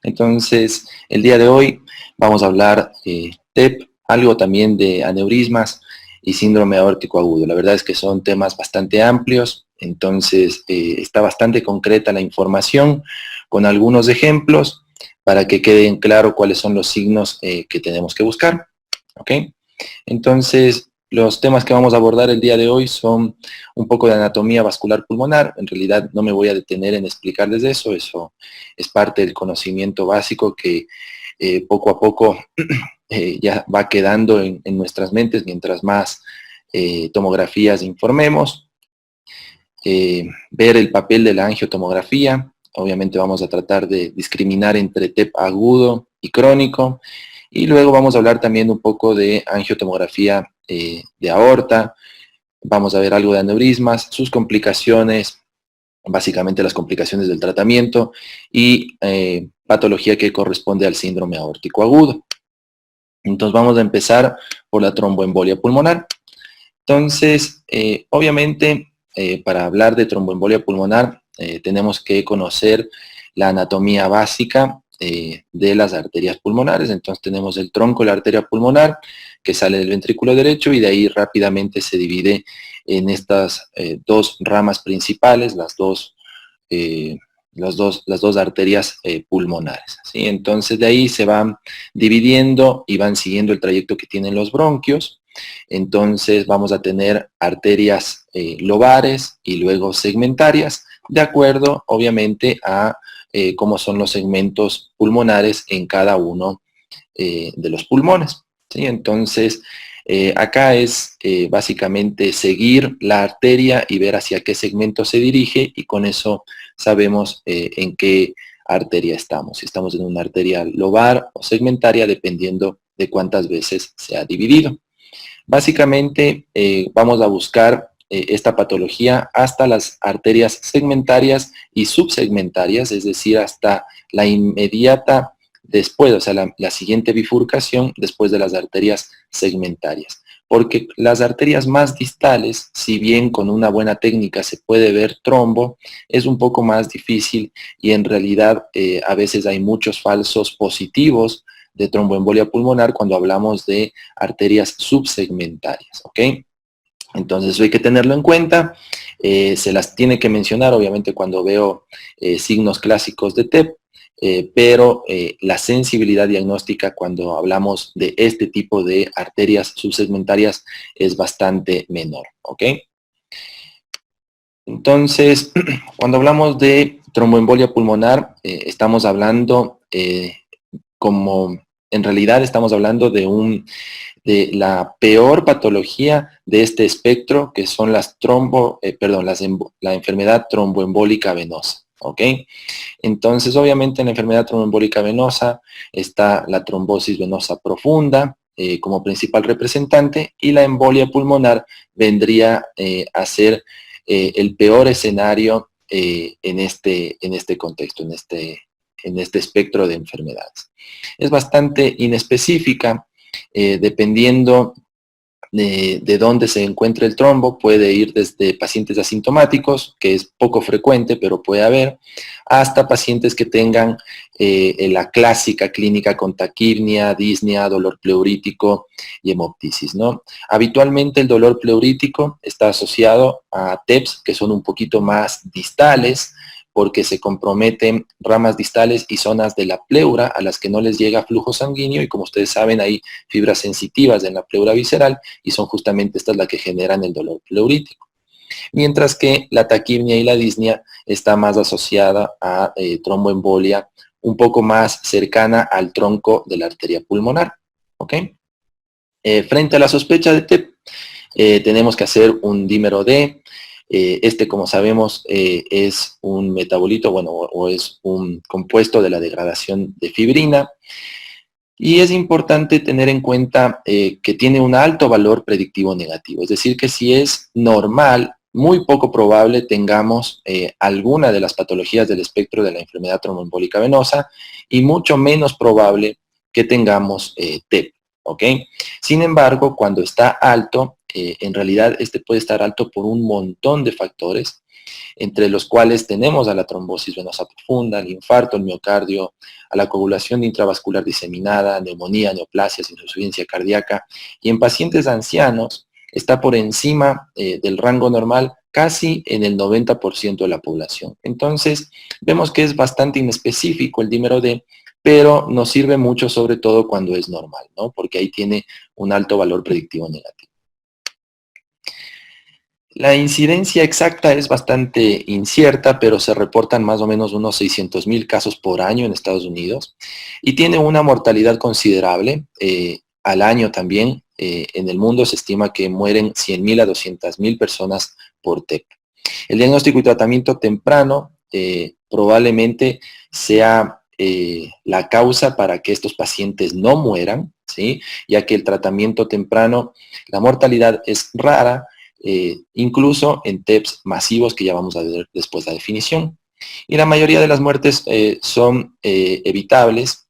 Entonces, el día de hoy vamos a hablar TEP, algo también de aneurismas y síndrome aórtico agudo. La verdad es que son temas bastante amplios, entonces está bastante concreta la información con algunos ejemplos para que queden claro cuáles son los signos que tenemos que buscar. ¿Ok? Entonces, los temas que vamos a abordar el día de hoy son un poco de anatomía vascular pulmonar. En realidad no me voy a detener en explicarles eso es parte del conocimiento básico que poco a poco ya va quedando en nuestras mentes mientras más tomografías informemos. Ver el papel de la angiotomografía. Obviamente vamos a tratar de discriminar entre TEP agudo y crónico. Y luego vamos a hablar también un poco de angiotomografía de aorta. Vamos a ver algo de aneurismas, sus complicaciones, básicamente las complicaciones del tratamiento y patología que corresponde al síndrome aórtico agudo. Entonces vamos a empezar por la tromboembolia pulmonar. Entonces, obviamente, para hablar de tromboembolia pulmonar, tenemos que conocer la anatomía básica de las arterias pulmonares. Entonces tenemos el tronco de la arteria pulmonar que sale del ventrículo derecho y de ahí rápidamente se divide en estas dos ramas principales, eh, las dos arterias pulmonares. ¿Sí? Entonces de ahí se van dividiendo y van siguiendo el trayecto que tienen los bronquios. Entonces vamos a tener arterias lobares y luego segmentarias, de acuerdo obviamente a cómo son los segmentos pulmonares en cada uno de los pulmones. ¿Sí? Entonces, acá es básicamente seguir la arteria y ver hacia qué segmento se dirige y con eso sabemos en qué arteria estamos. Si estamos en una arteria lobar o segmentaria, dependiendo de cuántas veces se ha dividido. Básicamente vamos a buscar esta patología hasta las arterias segmentarias y subsegmentarias, es decir, hasta la inmediata después, o sea, la siguiente bifurcación después de las arterias segmentarias. Porque las arterias más distales, si bien con una buena técnica se puede ver trombo, es un poco más difícil y en realidad a veces hay muchos falsos positivos de tromboembolia pulmonar cuando hablamos de arterias subsegmentarias, ¿ok? Entonces eso hay que tenerlo en cuenta, se las tiene que mencionar obviamente cuando veo signos clásicos de TEP, pero la sensibilidad diagnóstica cuando hablamos de este tipo de arterias subsegmentarias es bastante menor, ¿ok? Entonces, cuando hablamos de tromboembolia pulmonar, estamos hablando como en realidad estamos hablando de la peor patología de este espectro, que son la enfermedad tromboembólica venosa. ¿Ok? Entonces, obviamente, en la enfermedad tromboembólica venosa está la trombosis venosa profunda como principal representante y la embolia pulmonar vendría a ser el peor escenario en este contexto, en este espectro de enfermedades. Es bastante inespecífica, dependiendo de dónde se encuentra el trombo, puede ir desde pacientes asintomáticos, que es poco frecuente, pero puede haber, hasta pacientes que tengan la clásica clínica con taquirnia, disnea, dolor pleurítico y hemoptisis, ¿no? Habitualmente el dolor pleurítico está asociado a TEPS, que son un poquito más distales, porque se comprometen ramas distales y zonas de la pleura a las que no les llega flujo sanguíneo y como ustedes saben hay fibras sensitivas en la pleura visceral y son justamente estas las que generan el dolor pleurítico. Mientras que la taquirnia y la disnea está más asociada a tromboembolia un poco más cercana al tronco de la arteria pulmonar. ¿Ok? Frente a la sospecha de TEP, tenemos que hacer un dímero D. Como sabemos, es un metabolito, bueno, o es un compuesto de la degradación de fibrina. Y es importante tener en cuenta que tiene un alto valor predictivo negativo. Es decir, que si es normal, muy poco probable tengamos alguna de las patologías del espectro de la enfermedad tromboembólica venosa y mucho menos probable que tengamos TEP. ¿Ok? Sin embargo, cuando está alto, en realidad este puede estar alto por un montón de factores. entre los cuales tenemos a la trombosis venosa profunda, al infarto, al miocardio, a la coagulación intravascular diseminada, neumonía, neoplasias, insuficiencia cardíaca, y en pacientes ancianos está por encima del rango normal casi en el 90% de la población. Entonces, vemos que es bastante inespecífico el dímero D, pero nos sirve mucho sobre todo cuando es normal, ¿no? Porque ahí tiene un alto valor predictivo negativo. La incidencia exacta es bastante incierta, pero se reportan más o menos unos 600,000 casos por año en Estados Unidos y tiene una mortalidad considerable. Al año también en el mundo se estima que mueren 100,000 a 200,000 personas por TEP. El diagnóstico y tratamiento temprano probablemente sea la causa para que estos pacientes no mueran, ¿sí? Ya que el tratamiento temprano, la mortalidad es rara, incluso en TEPs masivos, que ya vamos a ver después la definición. Y la mayoría de las muertes son evitables.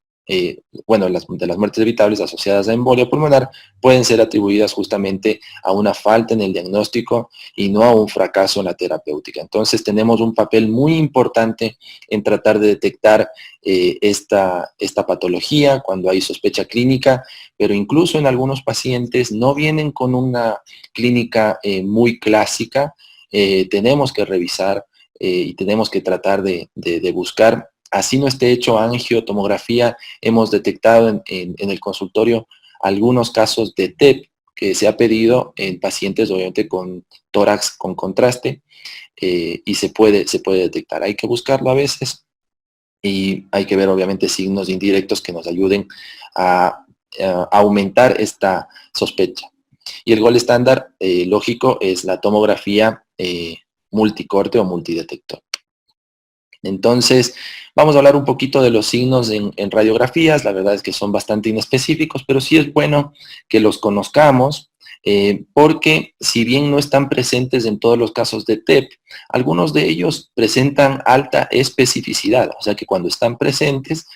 Bueno, de las muertes evitables asociadas a embolia pulmonar pueden ser atribuidas justamente a una falta en el diagnóstico y no a un fracaso en la terapéutica. Entonces tenemos un papel muy importante en tratar de detectar esta patología cuando hay sospecha clínica, pero incluso en algunos pacientes no vienen con una clínica muy clásica. Tenemos que revisar y tenemos que tratar de buscar, así no esté hecho angiotomografía, hemos detectado en el consultorio algunos casos de TEP que se ha pedido en pacientes obviamente con tórax con contraste y se puede detectar. Hay que buscarlo a veces y hay que ver obviamente signos indirectos que nos ayuden a aumentar esta sospecha. Y el gol estándar lógico es la tomografía multicorte o multidetector. Entonces, vamos a hablar un poquito de los signos en radiografías. La verdad es que son bastante inespecíficos, pero sí es bueno que los conozcamos, porque si bien no están presentes en todos los casos de TEP, algunos de ellos presentan alta especificidad. O sea que cuando están presentes,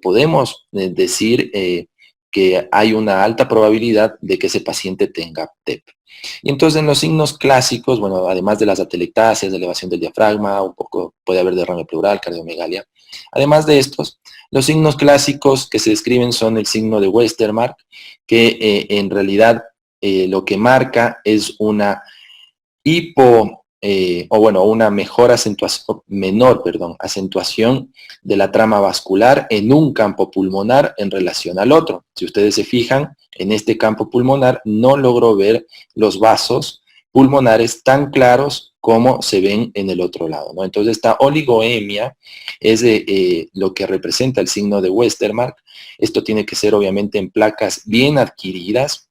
podemos decir que hay una alta probabilidad de que ese paciente tenga TEP. Y entonces en los signos clásicos, bueno, además de las atelectasias, de elevación del diafragma, un poco puede haber derrame pleural, cardiomegalia. Además de estos, los signos clásicos que se describen son el signo de Westermarck, que en realidad lo que marca es una una mejor acentuación, acentuación de la trama vascular en un campo pulmonar en relación al otro. Si ustedes se fijan, en este campo pulmonar no logro ver los vasos pulmonares tan claros como se ven en el otro lado, ¿no? Entonces esta oligoemia es lo que representa el signo de Westermarck. Esto tiene que ser obviamente en placas bien adquiridas,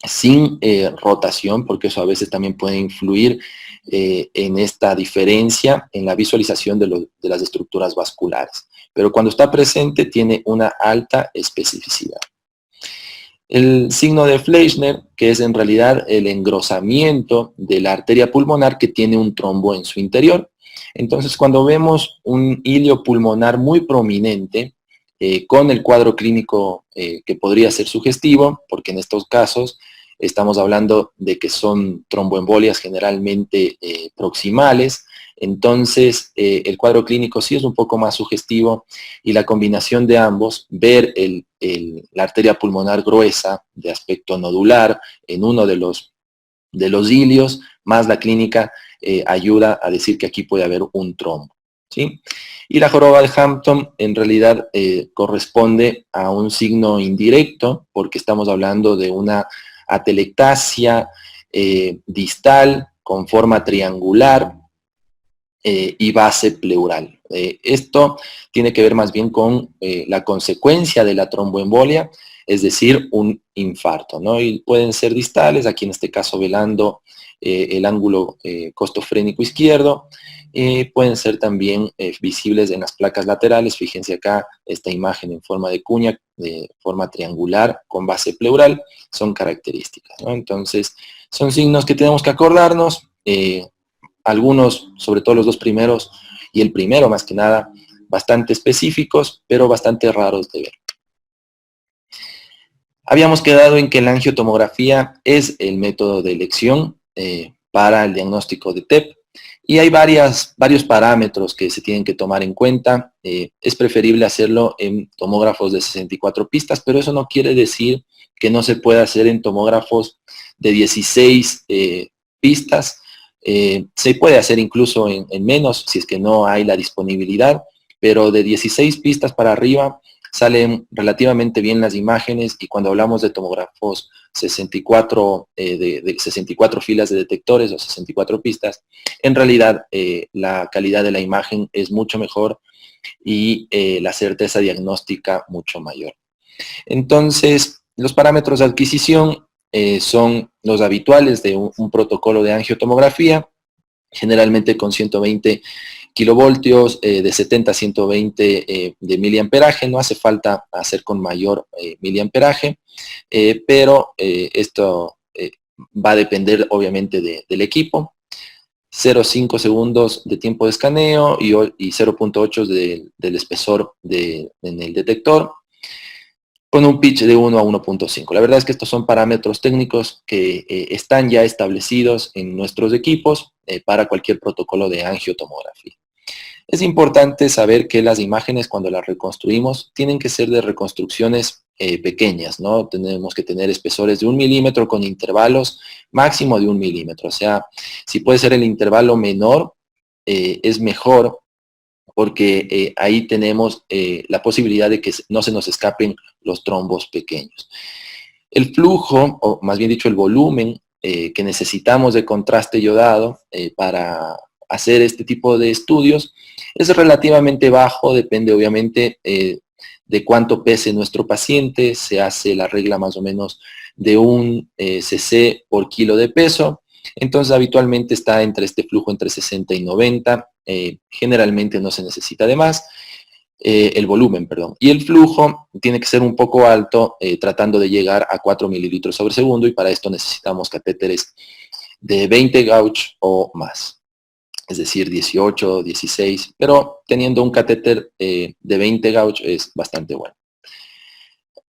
sin rotación, porque eso a veces también puede influir en esta diferencia en la visualización de las estructuras vasculares. Pero cuando está presente tiene una alta especificidad. El signo de Fleischner, que es en realidad el engrosamiento de la arteria pulmonar que tiene un trombo en su interior. Entonces, cuando vemos un hilio pulmonar muy prominente, con el cuadro clínico que podría ser sugestivo, porque en estos casos estamos hablando de que son tromboembolias generalmente proximales, entonces el cuadro clínico sí es un poco más sugestivo y la combinación de ambos, ver la arteria pulmonar gruesa de aspecto nodular en uno de los hilios, más la clínica, ayuda a decir que aquí puede haber un trombo, ¿sí? Y la joroba de Hampton en realidad corresponde a un signo indirecto, porque estamos hablando de una atelectasia distal con forma triangular y base pleural. Esto tiene que ver más bien con la consecuencia de la tromboembolia, es decir, un infarto, ¿no? Y pueden ser distales, aquí en este caso velando el ángulo costofrénico izquierdo, pueden ser también visibles en las placas laterales. Fíjense acá esta imagen en forma de cuña, de forma triangular con base pleural, son características, ¿no? Entonces, son signos que tenemos que acordarnos, algunos, sobre todo los dos primeros, y el primero más que nada, bastante específicos, pero bastante raros de ver. Habíamos quedado en que la angiotomografía es el método de elección para el diagnóstico de TEP. Y hay varios parámetros que se tienen que tomar en cuenta. Es preferible hacerlo en tomógrafos de 64 pistas, pero eso no quiere decir que no se pueda hacer en tomógrafos de 16 pistas. Se puede hacer incluso en menos, si es que no hay la disponibilidad, pero de 16 pistas para arriba salen relativamente bien las imágenes, y cuando hablamos de tomógrafos 64, de 64 filas de detectores o 64 pistas, en realidad la calidad de la imagen es mucho mejor y la certeza diagnóstica mucho mayor. Entonces, los parámetros de adquisición son los habituales de un protocolo de angiotomografía, generalmente con 120 kilovoltios, de 70 a 120 de miliamperaje. No hace falta hacer con mayor miliamperaje, pero esto va a depender obviamente del equipo. 0,5 segundos de tiempo de escaneo y 0,8 del espesor en el detector, con un pitch de 1 a 1.5. La verdad es que estos son parámetros técnicos que están ya establecidos en nuestros equipos para cualquier protocolo de angiotomografía. Es importante saber que las imágenes, cuando las reconstruimos, tienen que ser de reconstrucciones pequeñas, ¿no? Tenemos que tener espesores de 1 milímetro con intervalos máximo de 1 milímetro. O sea, si puede ser el intervalo menor, es mejor, porque ahí tenemos la posibilidad de que no se nos escapen los trombos pequeños. El flujo, o más bien dicho, el volumen que necesitamos de contraste iodado para hacer este tipo de estudios es relativamente bajo, depende obviamente de cuánto pese nuestro paciente. Se hace la regla más o menos de 1 cc por kilo de peso. Entonces habitualmente está entre este flujo entre 60 y 90, generalmente no se necesita de más. El volumen, perdón. Y el flujo tiene que ser un poco alto, tratando de llegar a 4 mililitros sobre segundo, y para esto necesitamos catéteres de 20 gauge o más, es decir, 18, 16, pero teniendo un catéter de 20 gauge es bastante bueno.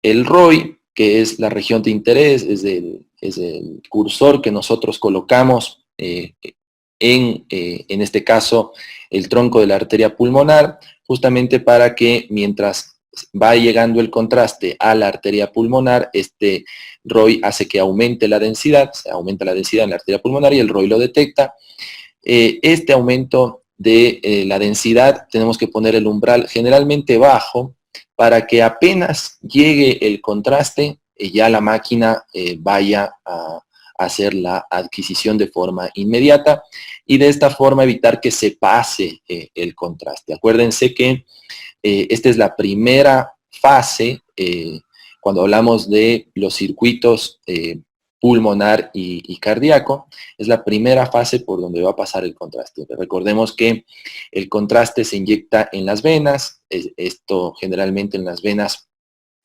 El ROI, que es la región de interés, es el cursor que nosotros colocamos en este caso, el tronco de la arteria pulmonar, justamente para que mientras va llegando el contraste a la arteria pulmonar, este ROI hace que aumente la densidad, se aumenta la densidad en la arteria pulmonar y el ROI lo detecta. Este aumento de la densidad tenemos que poner el umbral generalmente bajo, para que apenas llegue el contraste, ya la máquina vaya a hacer la adquisición de forma inmediata, y de esta forma evitar que se pase el contraste. Acuérdense que esta es la primera fase cuando hablamos de los circuitos pulmonar y cardíaco. Es la primera fase por donde va a pasar el contraste. Recordemos que el contraste se inyecta en las venas, esto generalmente en las venas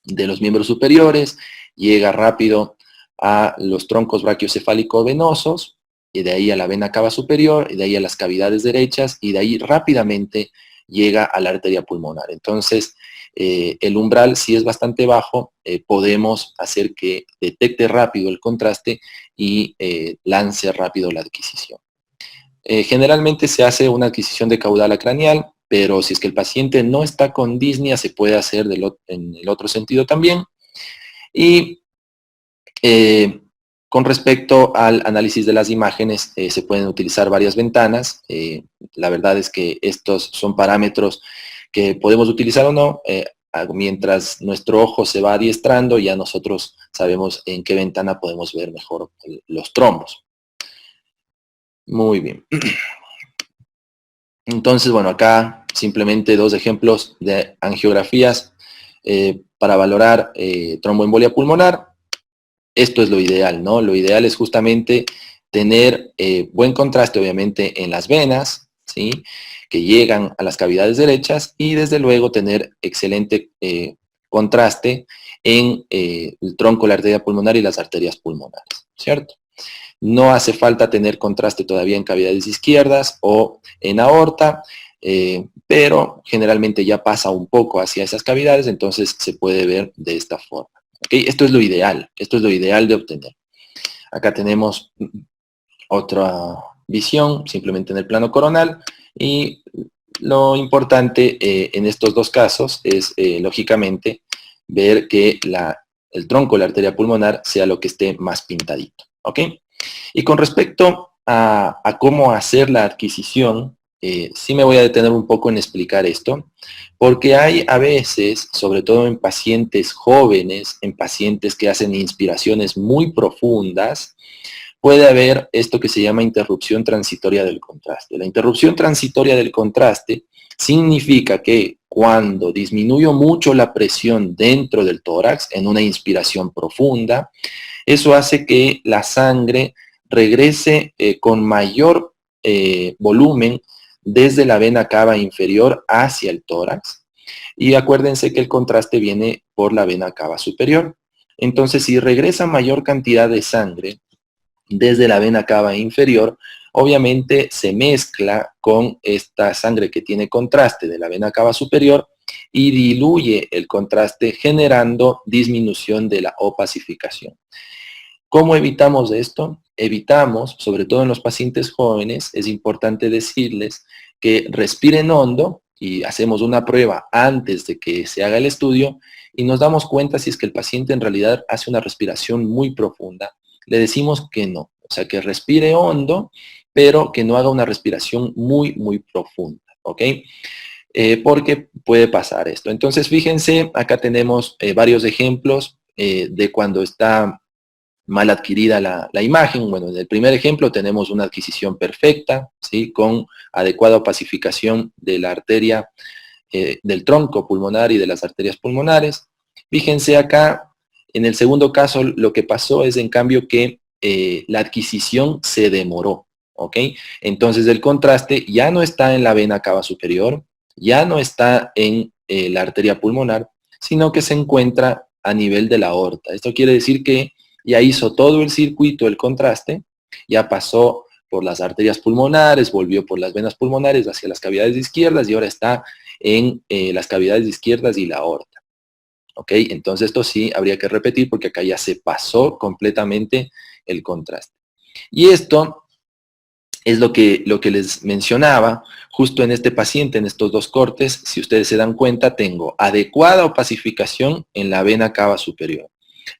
de los miembros superiores, llega rápido a los troncos brachiocefálico-venosos, y de ahí a la vena cava superior, y de ahí a las cavidades derechas, y de ahí rápidamente llega a la arteria pulmonar. Entonces, el umbral, si es bastante bajo, podemos hacer que detecte rápido el contraste y lance rápido la adquisición. Generalmente se hace una adquisición de caudal craneal, pero si es que el paciente no está con disnea, se puede hacer en el otro sentido también. Y con respecto al análisis de las imágenes, se pueden utilizar varias ventanas. La verdad es que estos son parámetros que podemos utilizar o no. Mientras nuestro ojo se va adiestrando, ya nosotros sabemos en qué ventana podemos ver mejor los trombos. Muy bien. Entonces, bueno, acá simplemente dos ejemplos de angiografías para valorar tromboembolia pulmonar. Esto es lo ideal, ¿no? Lo ideal es justamente tener buen contraste, obviamente, en las venas, ¿sí?, que llegan a las cavidades derechas, y desde luego tener excelente contraste en el tronco, la arteria pulmonar y las arterias pulmonares, ¿cierto? No hace falta tener contraste todavía en cavidades izquierdas o en aorta, pero generalmente ya pasa un poco hacia esas cavidades, entonces se puede ver de esta forma. ¿Okay? Esto es lo ideal de obtener. Acá tenemos visión, simplemente en el plano coronal, y lo importante en estos dos casos es, lógicamente, ver que el tronco de la arteria pulmonar sea lo que esté más pintadito, ¿ok? Y con respecto a cómo hacer la adquisición, sí me voy a detener un poco en explicar esto, porque hay a veces, sobre todo en pacientes jóvenes, en pacientes que hacen inspiraciones muy profundas, puede haber esto que se llama interrupción transitoria del contraste. La interrupción transitoria del contraste significa que cuando disminuyo mucho la presión dentro del tórax en una inspiración profunda, eso hace que la sangre regrese con mayor volumen desde la vena cava inferior hacia el tórax. Y acuérdense que el contraste viene por la vena cava superior. Entonces, si regresa mayor cantidad de sangre desde la vena cava inferior, obviamente se mezcla con esta sangre que tiene contraste de la vena cava superior y diluye el contraste generando disminución de la opacificación. ¿Cómo evitamos esto? Evitamos, sobre todo en los pacientes jóvenes, es importante decirles que respiren hondo y hacemos una prueba antes de que se haga el estudio y nos damos cuenta si es que el paciente en realidad hace una respiración muy profunda. Le decimos que no, o sea, que respire hondo, pero que no haga una respiración muy, muy profunda, ¿ok? Porque puede pasar esto. Entonces, fíjense, acá tenemos varios ejemplos de cuando está mal adquirida la imagen. Bueno, en el primer ejemplo tenemos una adquisición perfecta, ¿sí? Con adecuada opacificación de la arteria del tronco pulmonar y de las arterias pulmonares. Fíjense acá, en el segundo caso lo que pasó es en cambio que la adquisición se demoró, ¿ok? Entonces el contraste ya no está en la vena cava superior, ya no está en la arteria pulmonar, sino que se encuentra a nivel de la aorta. Esto quiere decir que ya hizo todo el circuito el contraste, ya pasó por las arterias pulmonares, volvió por las venas pulmonares hacia las cavidades izquierdas y ahora está en las cavidades izquierdas y la aorta. ¿Ok? Entonces esto sí habría que repetir porque acá ya se pasó completamente el contraste. Y esto es lo que les mencionaba, justo en este paciente, en estos dos cortes, si ustedes se dan cuenta, tengo adecuada opacificación en la vena cava superior,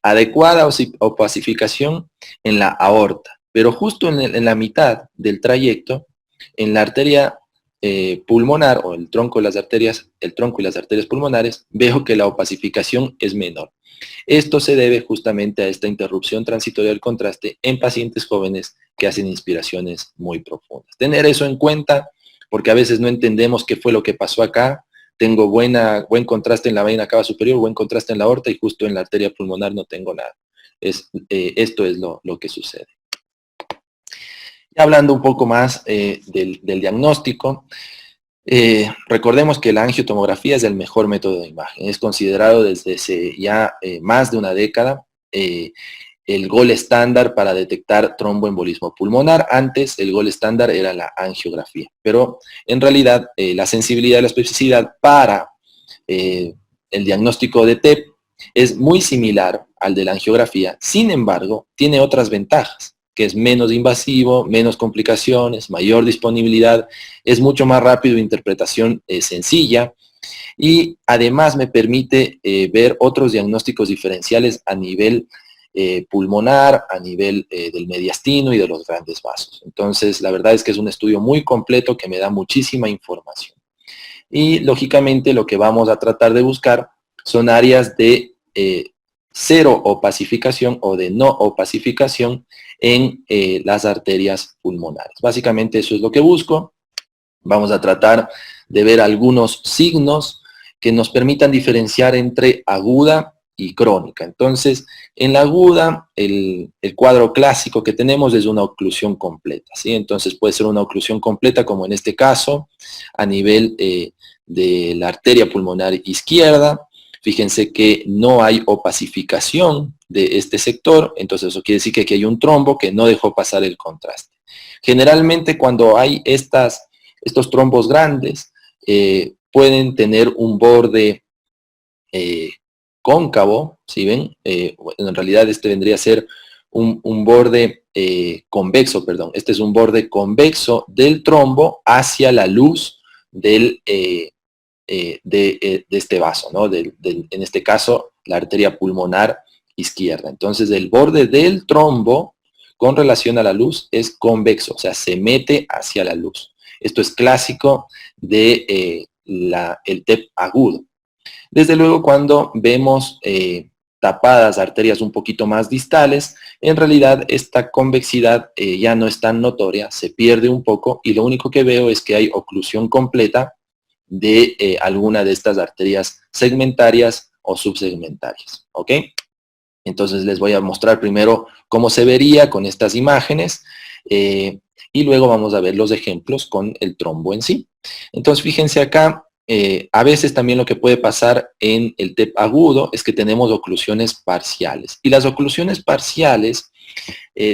adecuada opacificación en la aorta, pero justo en la mitad del trayecto, en la arteria pulmonar o el tronco y las arterias pulmonares, veo que la opacificación es menor. Esto se debe justamente a esta interrupción transitoria del contraste en pacientes jóvenes que hacen inspiraciones muy profundas. Tener eso en cuenta, porque a veces no entendemos qué fue lo que pasó acá. Tengo buen contraste en la vena cava superior, buen contraste en la aorta y justo en la arteria pulmonar no tengo nada. Esto es lo que sucede. Y hablando un poco más del diagnóstico, recordemos que la angiotomografía es el mejor método de imagen. Es considerado desde hace ya más de una década el gol estándar para detectar tromboembolismo pulmonar. Antes el gol estándar era la angiografía, pero en realidad la sensibilidad y la especificidad para el diagnóstico de TEP es muy similar al de la angiografía. Sin embargo, tiene otras ventajas, que es menos invasivo, menos complicaciones, mayor disponibilidad, es mucho más rápido, interpretación sencilla, y además me permite ver otros diagnósticos diferenciales a nivel pulmonar, a nivel del mediastino y de los grandes vasos. Entonces, la verdad es que es un estudio muy completo que me da muchísima información. Y lógicamente lo que vamos a tratar de buscar son áreas de cero opacificación o de no opacificación en las arterias pulmonares. Básicamente eso es lo que busco. Vamos a tratar de ver algunos signos que nos permitan diferenciar entre aguda y crónica. Entonces, en la aguda, el cuadro clásico que tenemos es una oclusión completa, ¿sí? Entonces puede ser una oclusión completa, como en este caso, a nivel de la arteria pulmonar izquierda. Fíjense que no hay opacificación de este sector, entonces eso quiere decir que aquí hay un trombo que no dejó pasar el contraste. Generalmente cuando hay estos trombos grandes, pueden tener un borde cóncavo, ¿sí ven? En realidad este vendría a ser un borde convexo, perdón. Este es un borde convexo del trombo hacia la luz de este vaso, ¿no? En este caso, la arteria pulmonar izquierda. Entonces, el borde del trombo con relación a la luz es convexo, o sea, se mete hacia la luz. Esto es clásico de el TEP agudo. Desde luego, cuando vemos tapadas arterias un poquito más distales, en realidad esta convexidad ya no es tan notoria, se pierde un poco y lo único que veo es que hay oclusión completa de alguna de estas arterias segmentarias o subsegmentarias, ¿ok? Entonces les voy a mostrar primero cómo se vería con estas imágenes y luego vamos a ver los ejemplos con el trombo en sí. Entonces fíjense acá, a veces también lo que puede pasar en el TEP agudo es que tenemos oclusiones parciales. Y las oclusiones parciales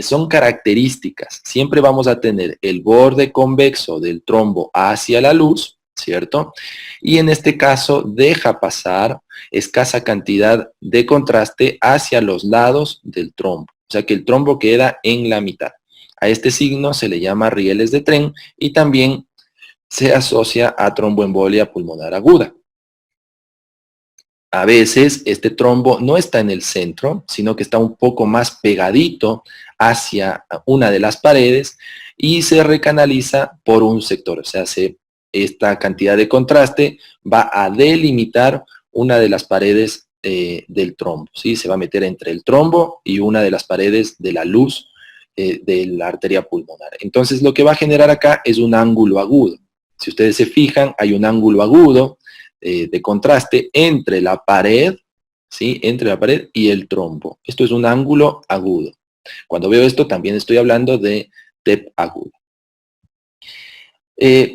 son características. Siempre vamos a tener el borde convexo del trombo hacia la luz, ¿cierto? Y en este caso deja pasar escasa cantidad de contraste hacia los lados del trombo. O sea que el trombo queda en la mitad. A este signo se le llama rieles de tren y también se asocia a tromboembolia pulmonar aguda. A veces este trombo no está en el centro, sino que está un poco más pegadito hacia una de las paredes y se recanaliza por un sector. O sea, esta cantidad de contraste va a delimitar una de las paredes del trombo, ¿sí? Se va a meter entre el trombo y una de las paredes de la luz de la arteria pulmonar. Entonces lo que va a generar acá es un ángulo agudo. Si ustedes se fijan, hay un ángulo agudo de contraste entre la pared, ¿sí? Entre la pared y el trombo. Esto es un ángulo agudo. Cuando veo esto también estoy hablando de TEP agudo.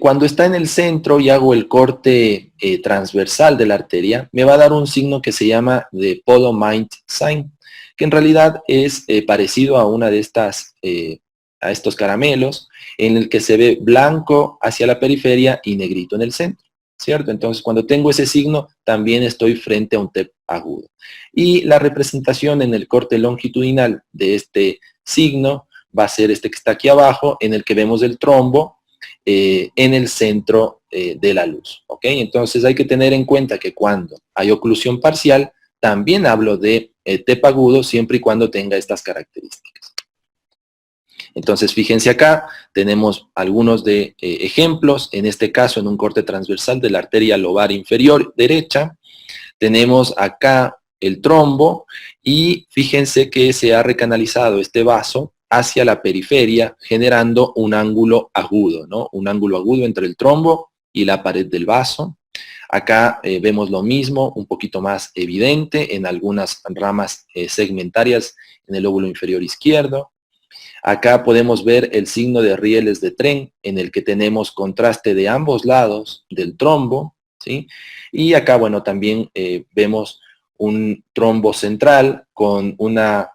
Cuando está en el centro y hago el corte transversal de la arteria, me va a dar un signo que se llama de Podo-Mind sign, que en realidad es parecido a una de estas, a estos caramelos, en el que se ve blanco hacia la periferia y negrito en el centro, ¿cierto? Entonces, cuando tengo ese signo, también estoy frente a un TEP agudo. Y la representación en el corte longitudinal de este signo va a ser este que está aquí abajo, en el que vemos el trombo, en el centro de la luz, ¿ok? Entonces hay que tener en cuenta que cuando hay oclusión parcial, también hablo de TEP agudo siempre y cuando tenga estas características. Entonces fíjense acá, tenemos algunos de ejemplos, en este caso en un corte transversal de la arteria lobar inferior derecha, tenemos acá el trombo y fíjense que se ha recanalizado este vaso hacia la periferia, generando un ángulo agudo, ¿no? Un ángulo agudo entre el trombo y la pared del vaso. Acá vemos lo mismo, un poquito más evidente en algunas ramas segmentarias en el lóbulo inferior izquierdo. Acá podemos ver el signo de rieles de tren, en el que tenemos contraste de ambos lados del trombo, ¿sí? Y acá, bueno, también vemos un trombo central con una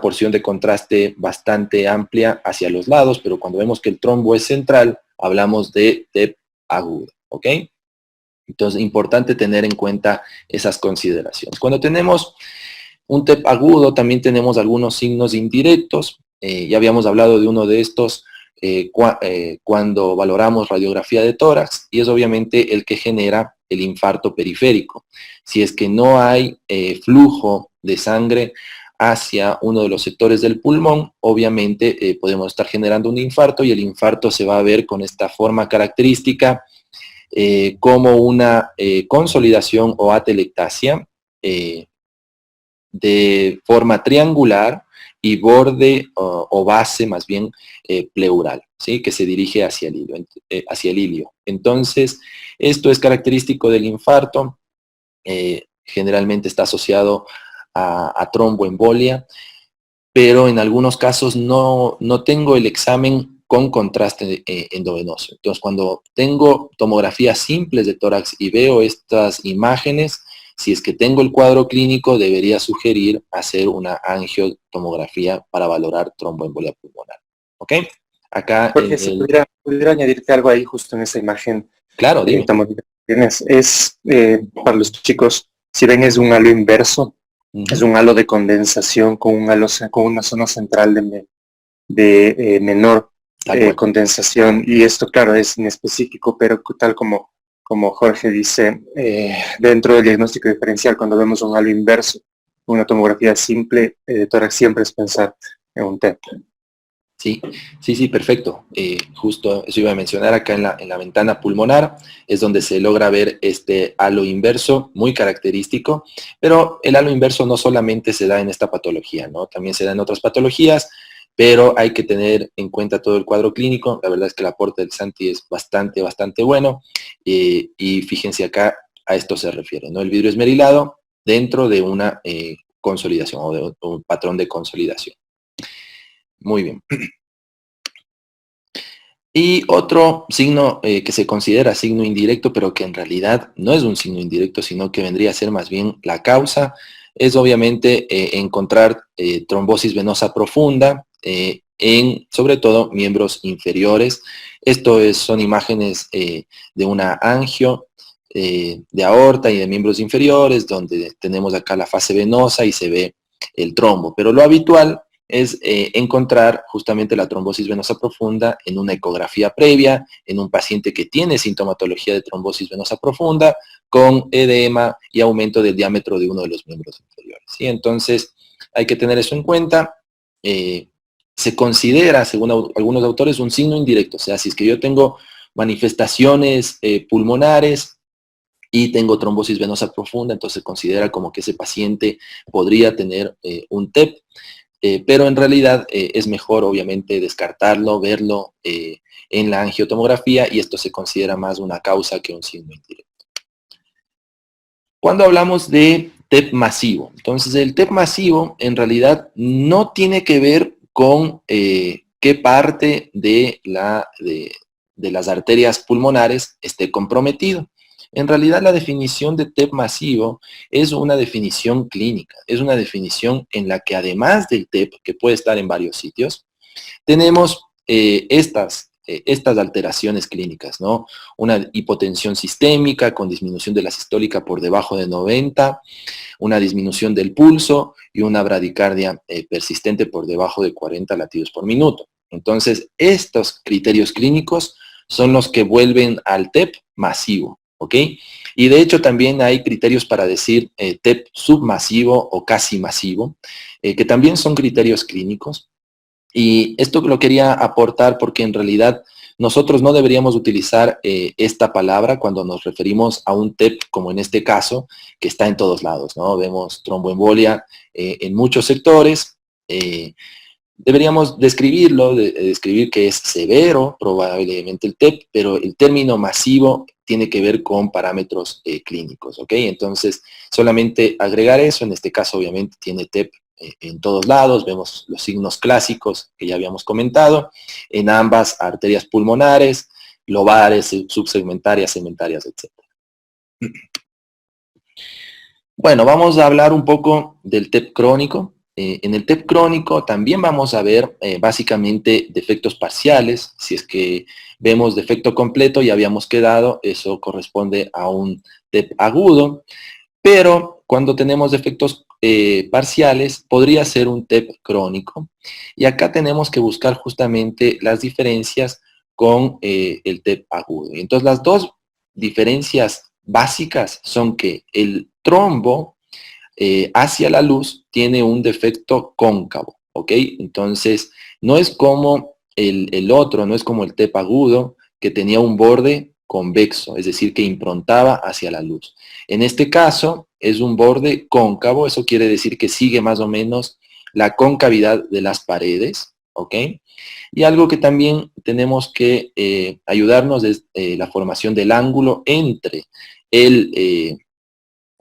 porción de contraste bastante amplia hacia los lados, pero cuando vemos que el trombo es central, hablamos de TEP agudo, ¿ok? Entonces, importante tener en cuenta esas consideraciones. Cuando tenemos un TEP agudo, también tenemos algunos signos indirectos. Ya habíamos hablado de uno de estos cuando valoramos radiografía de tórax, y es obviamente el que genera el infarto periférico. Si es que no hay flujo de sangre hacia uno de los sectores del pulmón, obviamente podemos estar generando un infarto, y el infarto se va a ver con esta forma característica como una consolidación o atelectasia de forma triangular y borde o base más bien pleural, ¿sí? Que se dirige hacia el ilio. Entonces, esto es característico del infarto, generalmente está asociado a tromboembolia, pero en algunos casos no tengo el examen con contraste endovenoso. Entonces, cuando tengo tomografías simples de tórax y veo estas imágenes, si es que tengo el cuadro clínico, debería sugerir hacer una angiotomografía para valorar tromboembolia pulmonar. ¿Ok? Acá Jorge, si pudiera añadirte algo ahí justo en esa imagen. Claro, dime. Para los chicos, si ven es un halo inverso Es un halo de condensación con con una zona central de menor condensación. Y esto, claro, es inespecífico, pero tal como Jorge dice, dentro del diagnóstico diferencial, cuando vemos un halo inverso, una tomografía simple de tórax, siempre es pensar en un TEP. Sí, sí, sí, perfecto. Justo eso iba a mencionar acá en la ventana pulmonar, es donde se logra ver este halo inverso, muy característico, pero el halo inverso no solamente se da en esta patología, ¿no? También se da en otras patologías, pero hay que tener en cuenta todo el cuadro clínico. La verdad es que el aporte del Santi es bastante, bastante bueno, y fíjense acá, a esto se refiere, ¿no? El vidrio esmerilado dentro de una consolidación o de un patrón de consolidación. Muy bien. Y otro signo que se considera signo indirecto, pero que en realidad no es un signo indirecto, sino que vendría a ser más bien la causa, es obviamente encontrar trombosis venosa profunda en, sobre todo, miembros inferiores. Son imágenes de una angio de aorta y de miembros inferiores, donde tenemos acá la fase venosa y se ve el trombo. Pero lo habitual es encontrar justamente la trombosis venosa profunda en una ecografía previa, en un paciente que tiene sintomatología de trombosis venosa profunda, con edema y aumento del diámetro de uno de los miembros inferiores. ¿Sí? Entonces, hay que tener eso en cuenta. Se considera, según algunos autores, un signo indirecto. O sea, si es que yo tengo manifestaciones pulmonares y tengo trombosis venosa profunda, entonces se considera como que ese paciente podría tener un TEP. Pero en realidad es mejor, obviamente, descartarlo, verlo en la angiotomografía, y esto se considera más una causa que un signo indirecto. Cuando hablamos de TEP masivo, entonces el TEP masivo en realidad no tiene que ver con qué parte de las arterias pulmonares esté comprometido. En realidad la definición de TEP masivo es una definición clínica, es una definición en la que además del TEP, que puede estar en varios sitios, tenemos estas alteraciones clínicas, ¿no? Una hipotensión sistémica con disminución de la sistólica por debajo de 90, una disminución del pulso y una bradicardia persistente por debajo de 40 latidos por minuto. Entonces, estos criterios clínicos son los que vuelven al TEP masivo, ¿ok? Y de hecho también hay criterios para decir TEP submasivo o casi masivo, que también son criterios clínicos. Y esto lo quería aportar porque en realidad nosotros no deberíamos utilizar esta palabra cuando nos referimos a un TEP, como en este caso, que está en todos lados, ¿no? Vemos tromboembolia en muchos sectores. Deberíamos describirlo, describir que es severo, probablemente el TEP, pero el término masivo tiene que ver con parámetros clínicos, ¿ok? Entonces, solamente agregar eso, en este caso obviamente tiene TEP en todos lados, vemos los signos clásicos que ya habíamos comentado, en ambas arterias pulmonares, lobares, subsegmentarias, segmentarias, etc. Bueno, vamos a hablar un poco del TEP crónico. En el TEP crónico también vamos a ver básicamente defectos parciales. Si es que vemos defecto completo, ya habíamos quedado, eso corresponde a un TEP agudo, pero cuando tenemos defectos parciales, podría ser un TEP crónico. Y acá tenemos que buscar justamente las diferencias con el TEP agudo. Y entonces las dos diferencias básicas son que el trombo hacia la luz tiene un defecto cóncavo, ¿ok? Entonces, no es como el otro, no es como el TEP agudo, que tenía un borde convexo, es decir, que improntaba hacia la luz. En este caso, es un borde cóncavo, eso quiere decir que sigue más o menos la concavidad de las paredes, ¿ok? Y algo que también tenemos que ayudarnos es la formación del ángulo entre el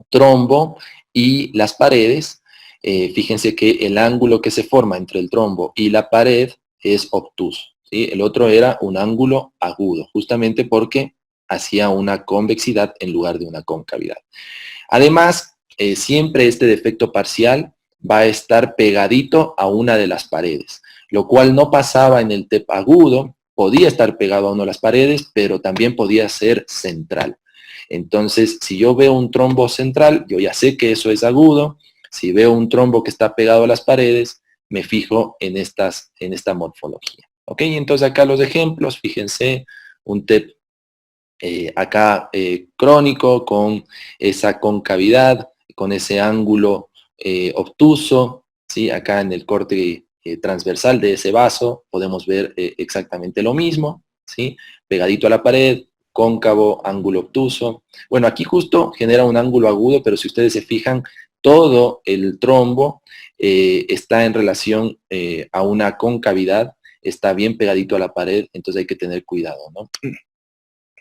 trombo y las paredes. Fíjense que el ángulo que se forma entre el trombo y la pared es obtuso, ¿sí? El otro era un ángulo agudo, justamente porque hacía una convexidad en lugar de una concavidad. Además, siempre este defecto parcial va a estar pegadito a una de las paredes, lo cual no pasaba en el TEP agudo. Podía estar pegado a una de las paredes, pero también podía ser central. Entonces, si yo veo un trombo central, yo ya sé que eso es agudo, Si veo un trombo que está pegado a las paredes, me fijo en esta morfología. ¿Ok? Entonces acá los ejemplos, fíjense, un TEP acá crónico con esa concavidad, con ese ángulo obtuso, ¿sí? Acá en el corte transversal de ese vaso podemos ver exactamente lo mismo, ¿sí? Pegadito a la pared, cóncavo, ángulo obtuso. Bueno, aquí justo genera un ángulo agudo, pero si ustedes se fijan, todo el trombo está en relación a una concavidad, está bien pegadito a la pared, entonces hay que tener cuidado, ¿no?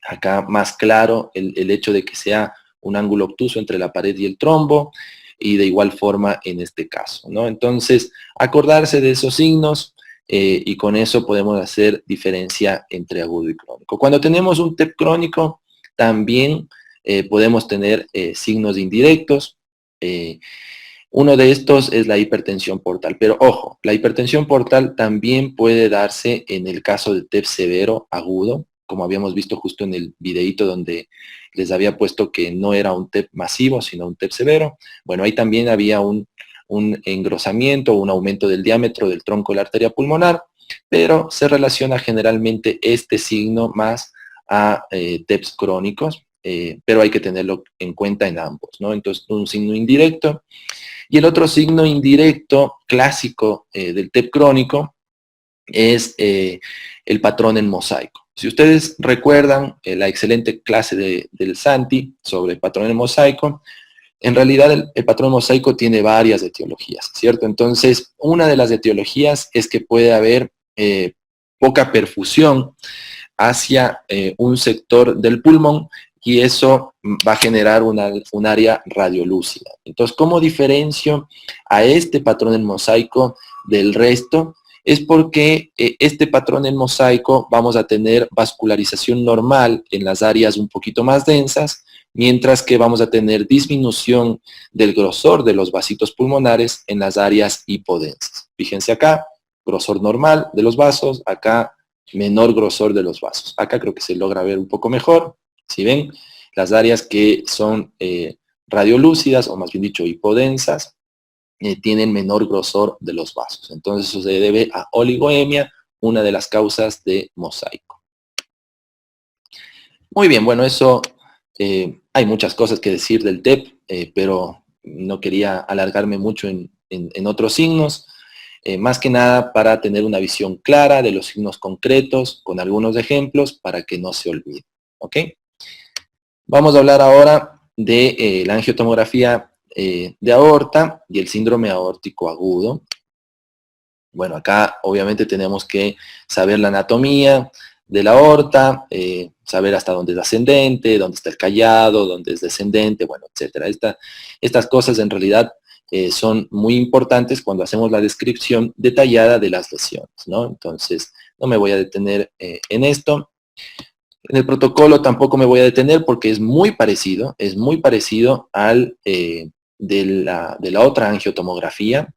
Acá más claro el hecho de que sea un ángulo obtuso entre la pared y el trombo, y de igual forma en este caso, ¿no? Entonces, acordarse de esos signos y con eso podemos hacer diferencia entre agudo y crónico. Cuando tenemos un TEP crónico, también podemos tener signos indirectos. Uno de estos es la hipertensión portal, pero ojo, la hipertensión portal también puede darse en el caso de TEP severo agudo, como habíamos visto justo en el videíto donde les había puesto que no era un TEP masivo, sino un TEP severo. Bueno, ahí también había un engrosamiento, un aumento del diámetro del tronco de la arteria pulmonar, pero se relaciona generalmente este signo más a TEPs crónicos, pero hay que tenerlo en cuenta en ambos, ¿no? Entonces, un signo indirecto. Y el otro signo indirecto clásico del TEP crónico es el patrón en mosaico. Si ustedes recuerdan la excelente clase del Santi sobre el patrón en mosaico, en realidad el patrón mosaico tiene varias etiologías, ¿cierto? Entonces, una de las etiologías es que puede haber poca perfusión hacia un sector del pulmón y eso va a generar un área radiolúcida. Entonces, ¿cómo diferencio a este patrón en mosaico del resto? Es porque este patrón en mosaico vamos a tener vascularización normal en las áreas un poquito más densas, mientras que vamos a tener disminución del grosor de los vasitos pulmonares en las áreas hipodensas. Fíjense acá, grosor normal de los vasos, acá menor grosor de los vasos. Acá creo que se logra ver un poco mejor. Si ven, las áreas que son radiolúcidas, o más bien dicho, hipodensas, tienen menor grosor de los vasos. Entonces eso se debe a oligoemia, una de las causas de mosaico. Muy bien, bueno, eso hay muchas cosas que decir del TEP, pero no quería alargarme mucho en otros signos. Más que nada para tener una visión clara de los signos concretos, con algunos ejemplos, para que no se olvide. ¿Ok? Vamos a hablar ahora de la angiotomografía de aorta y el síndrome aórtico agudo. Bueno, acá obviamente tenemos que saber la anatomía de la aorta, saber hasta dónde es ascendente, dónde está el callado, dónde es descendente, bueno, etcétera. Estas cosas en realidad son muy importantes cuando hacemos la descripción detallada de las lesiones, ¿no? Entonces, no me voy a detener en esto. En el protocolo tampoco me voy a detener porque es muy parecido al de la otra angiotomografía.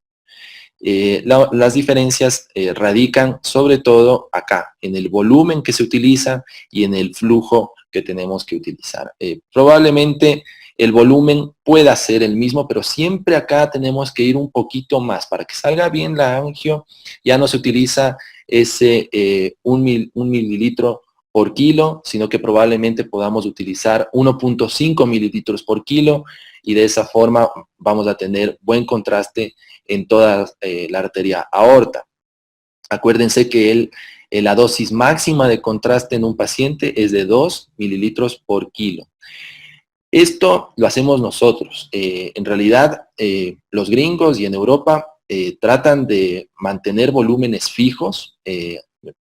Las diferencias radican sobre todo acá, en el volumen que se utiliza y en el flujo que tenemos que utilizar. Probablemente el volumen pueda ser el mismo, pero siempre acá tenemos que ir un poquito más. Para que salga bien la angio, ya no se utiliza ese 1 mililitro por kilo, sino que probablemente podamos utilizar 1.5 mililitros por kilo y de esa forma vamos a tener buen contraste en toda la arteria aorta. Acuérdense que la dosis máxima de contraste en un paciente es de 2 mililitros por kilo. Esto lo hacemos nosotros. En realidad, los gringos y en Europa tratan de mantener volúmenes fijos,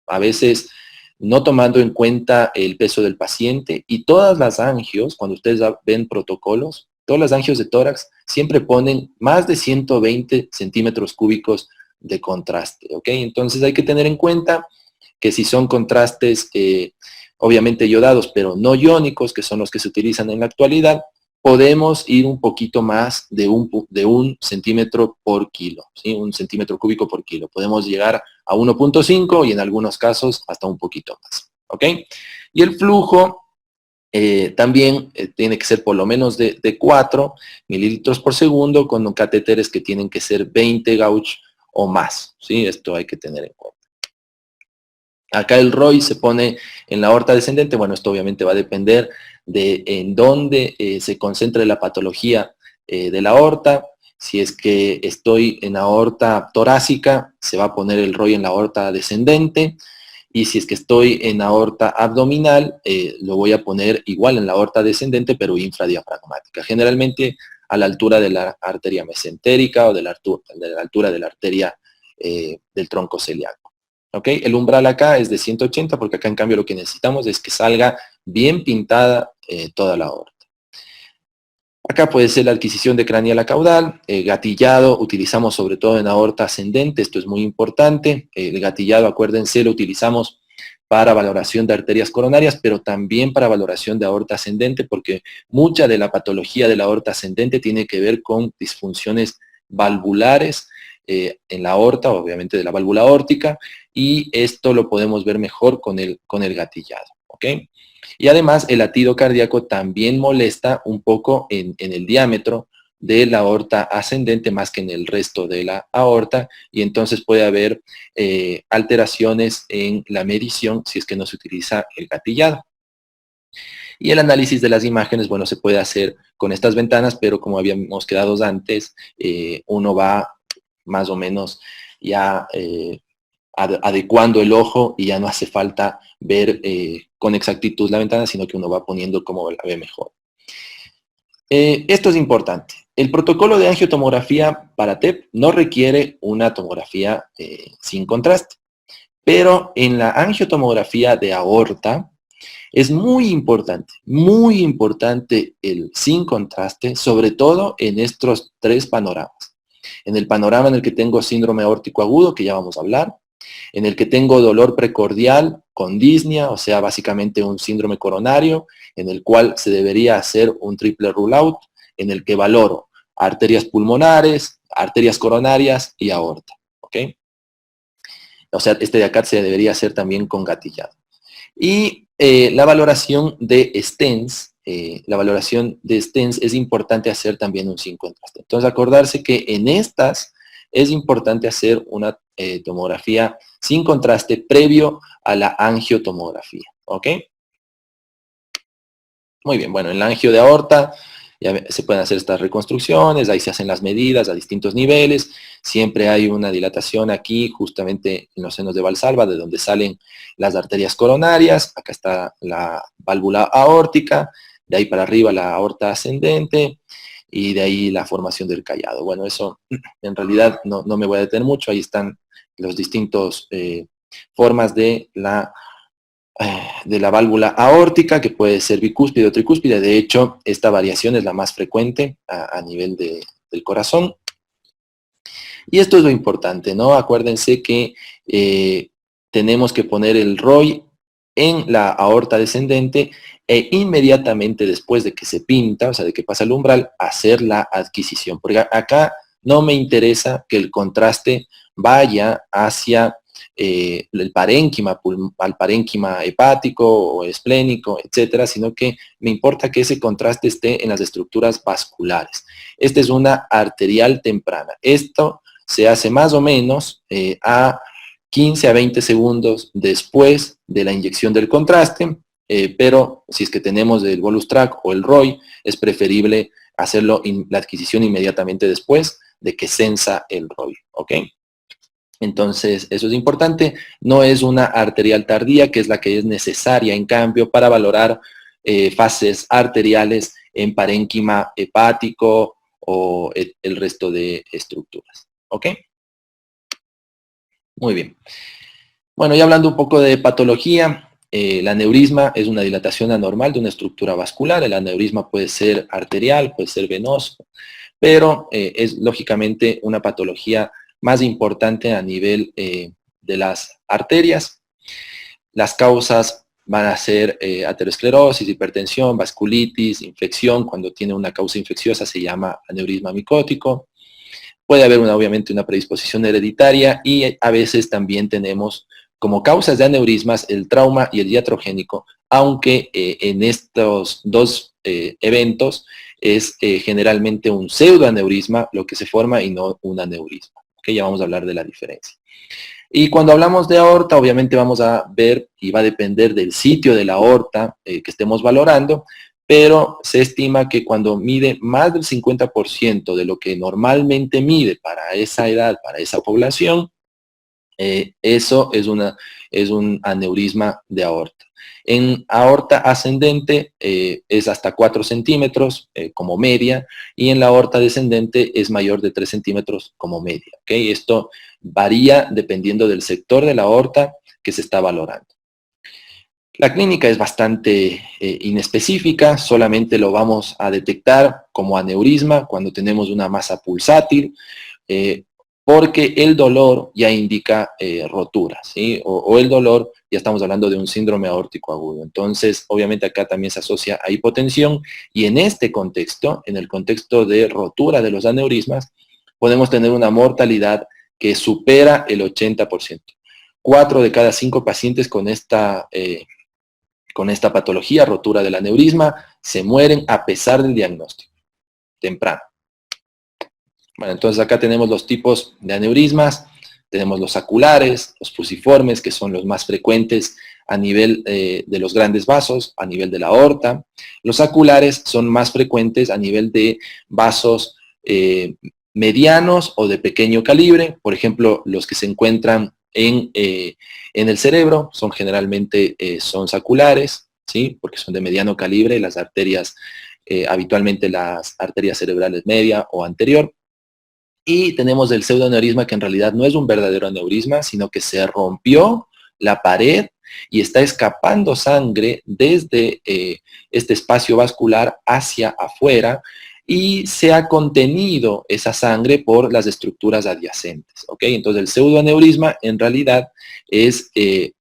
a veces no tomando en cuenta el peso del paciente, y todas las angios, cuando ustedes ven protocolos, todas las angios de tórax siempre ponen más de 120 centímetros cúbicos de contraste, ¿ok? Entonces hay que tener en cuenta que si son contrastes obviamente iodados, pero no iónicos, que son los que se utilizan en la actualidad, podemos ir un poquito más de un centímetro por kilo, ¿sí? 1 centímetro cúbico por kilo. Podemos llegar a 1.5 y en algunos casos hasta un poquito más, ¿ok? Y el flujo También tiene que ser por lo menos de 4 mililitros por segundo, con catéteres que tienen que ser 20 gauge o más, ¿sí? Esto hay que tener en cuenta. Acá el ROI se pone en la aorta descendente. Bueno, esto obviamente va a depender de en dónde se concentre la patología de la aorta. Si es que estoy en aorta torácica, se va a poner el ROI en la aorta descendente. Y si es que estoy en aorta abdominal, lo voy a poner igual en la aorta descendente, pero infradiafragmática. Generalmente a la altura de la arteria mesentérica o de la altura de la arteria del tronco celíaco. ¿Ok? El umbral acá es de 180, porque acá en cambio lo que necesitamos es que salga bien pintada toda la aorta. Acá puede ser la adquisición de craneal caudal, gatillado, utilizamos sobre todo en aorta ascendente, esto es muy importante. El gatillado, acuérdense, lo utilizamos para valoración de arterias coronarias, pero también para valoración de aorta ascendente, porque mucha de la patología de la aorta ascendente tiene que ver con disfunciones valvulares en la aorta, obviamente de la válvula aórtica, y esto lo podemos ver mejor con el gatillado, ¿ok? Y además el latido cardíaco también molesta un poco en el diámetro de la aorta ascendente más que en el resto de la aorta, y entonces puede haber alteraciones en la medición si es que no se utiliza el gatillado. Y el análisis de las imágenes, bueno, se puede hacer con estas ventanas, pero como habíamos quedado antes, uno va más o menos ya adecuando el ojo y ya no hace falta ver con exactitud la ventana, sino que uno va poniendo como la ve mejor. Esto es importante. El protocolo de angiotomografía para TEP no requiere una tomografía sin contraste, pero en la angiotomografía de aorta es muy importante el sin contraste, sobre todo en estos 3 panoramas. En el panorama en el que tengo síndrome aórtico agudo, que ya vamos a hablar, en el que tengo dolor precordial con disnea, o sea, básicamente un síndrome coronario, en el cual se debería hacer un triple rule out, en el que valoro arterias pulmonares, arterias coronarias y aorta, ¿ok? O sea, este de acá se debería hacer también con gatillado. Y la valoración de stents, es importante hacer también un sin contraste. Entonces, acordarse que en estas es importante hacer una tomografía sin contraste previo a la angiotomografía, ¿ok? Muy bien, bueno, en la angio de aorta ya se pueden hacer estas reconstrucciones, ahí se hacen las medidas a distintos niveles, siempre hay una dilatación aquí, justamente en los senos de Valsalva, de donde salen las arterias coronarias, acá está la válvula aórtica, de ahí para arriba la aorta ascendente, y de ahí la formación del callado. Bueno, eso en realidad no me voy a detener mucho, ahí están los distintos formas de la válvula aórtica, que puede ser bicúspide o tricúspide. De hecho, esta variación es la más frecuente a nivel del corazón. Y esto es lo importante, ¿no? Acuérdense que tenemos que poner el ROI en la aorta descendente e inmediatamente después de que se pinta, o sea, de que pasa el umbral, hacer la adquisición. Porque acá no me interesa que el contraste vaya hacia el parénquima, al parénquima hepático o esplénico, etcétera, sino que me importa que ese contraste esté en las estructuras vasculares. Esta es una arterial temprana. Esto se hace más o menos a 15 a 20 segundos después de la inyección del contraste, pero si es que tenemos el bolus track o el ROI, es preferible hacerlo la adquisición inmediatamente después de que censa el ROI, ¿ok? Entonces, eso es importante. No es una arterial tardía, que es la que es necesaria, en cambio, para valorar fases arteriales en parénquima hepático o el resto de estructuras. ¿Ok? Muy bien. Bueno, ya hablando un poco de patología, el aneurisma es una dilatación anormal de una estructura vascular. El aneurisma puede ser arterial, puede ser venoso, pero es lógicamente una patología más importante a nivel de las arterias. Las causas van a ser aterosclerosis, hipertensión, vasculitis, infección. Cuando tiene una causa infecciosa se llama aneurisma micótico. Puede haber obviamente una predisposición hereditaria y a veces también tenemos como causas de aneurismas el trauma y el iatrogénico aunque en estos dos eventos es generalmente un pseudoaneurisma lo que se forma y no un aneurisma. ¿Okay? Ya vamos a hablar de la diferencia. Y cuando hablamos de aorta, obviamente vamos a ver y va a depender del sitio de la aorta que estemos valorando, pero se estima que cuando mide más del 50% de lo que normalmente mide para esa edad, para esa población, eso es un aneurisma de aorta. En aorta ascendente es hasta 4 centímetros como media, y en la aorta descendente es mayor de 3 centímetros como media. ¿Okay? Esto varía dependiendo del sector de la aorta que se está valorando. La clínica es bastante inespecífica, solamente lo vamos a detectar como aneurisma cuando tenemos una masa pulsátil, porque el dolor ya indica rotura, ¿sí? O el dolor, ya estamos hablando de un síndrome aórtico agudo. Entonces, obviamente acá también se asocia a hipotensión, y en este contexto, en el contexto de rotura de los aneurismas, podemos tener una mortalidad que supera el 80%. 4 de cada 5 pacientes con esta patología, rotura del aneurisma, se mueren a pesar del diagnóstico temprano. Bueno, entonces acá tenemos los tipos de aneurismas, tenemos los saculares, los fusiformes, que son los más frecuentes a nivel de los grandes vasos, a nivel de la aorta. Los saculares son más frecuentes a nivel de vasos medianos o de pequeño calibre, por ejemplo, los que se encuentran en el cerebro son generalmente son saculares, ¿sí? Porque son de mediano calibre, las arterias, habitualmente las arterias cerebrales media o anterior. Y tenemos el pseudoaneurisma, que en realidad no es un verdadero aneurisma, sino que se rompió la pared y está escapando sangre desde este espacio vascular hacia afuera, y se ha contenido esa sangre por las estructuras adyacentes. ¿Ok? Entonces el pseudoaneurisma en realidad es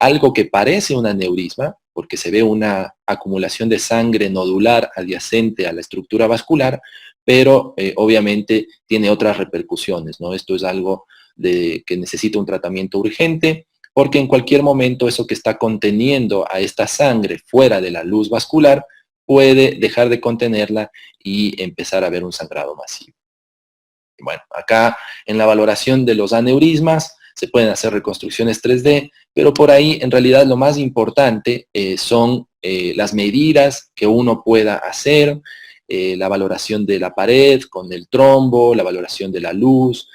algo que parece un aneurisma, porque se ve una acumulación de sangre nodular adyacente a la estructura vascular, pero obviamente tiene otras repercusiones, ¿no? Esto es algo que necesita un tratamiento urgente, porque en cualquier momento eso que está conteniendo a esta sangre fuera de la luz vascular puede dejar de contenerla y empezar a haber un sangrado masivo. Bueno, acá en la valoración de los aneurismas se pueden hacer reconstrucciones 3D, pero por ahí en realidad lo más importante son las medidas que uno pueda hacer, la valoración de la pared con el trombo, la valoración de la luz.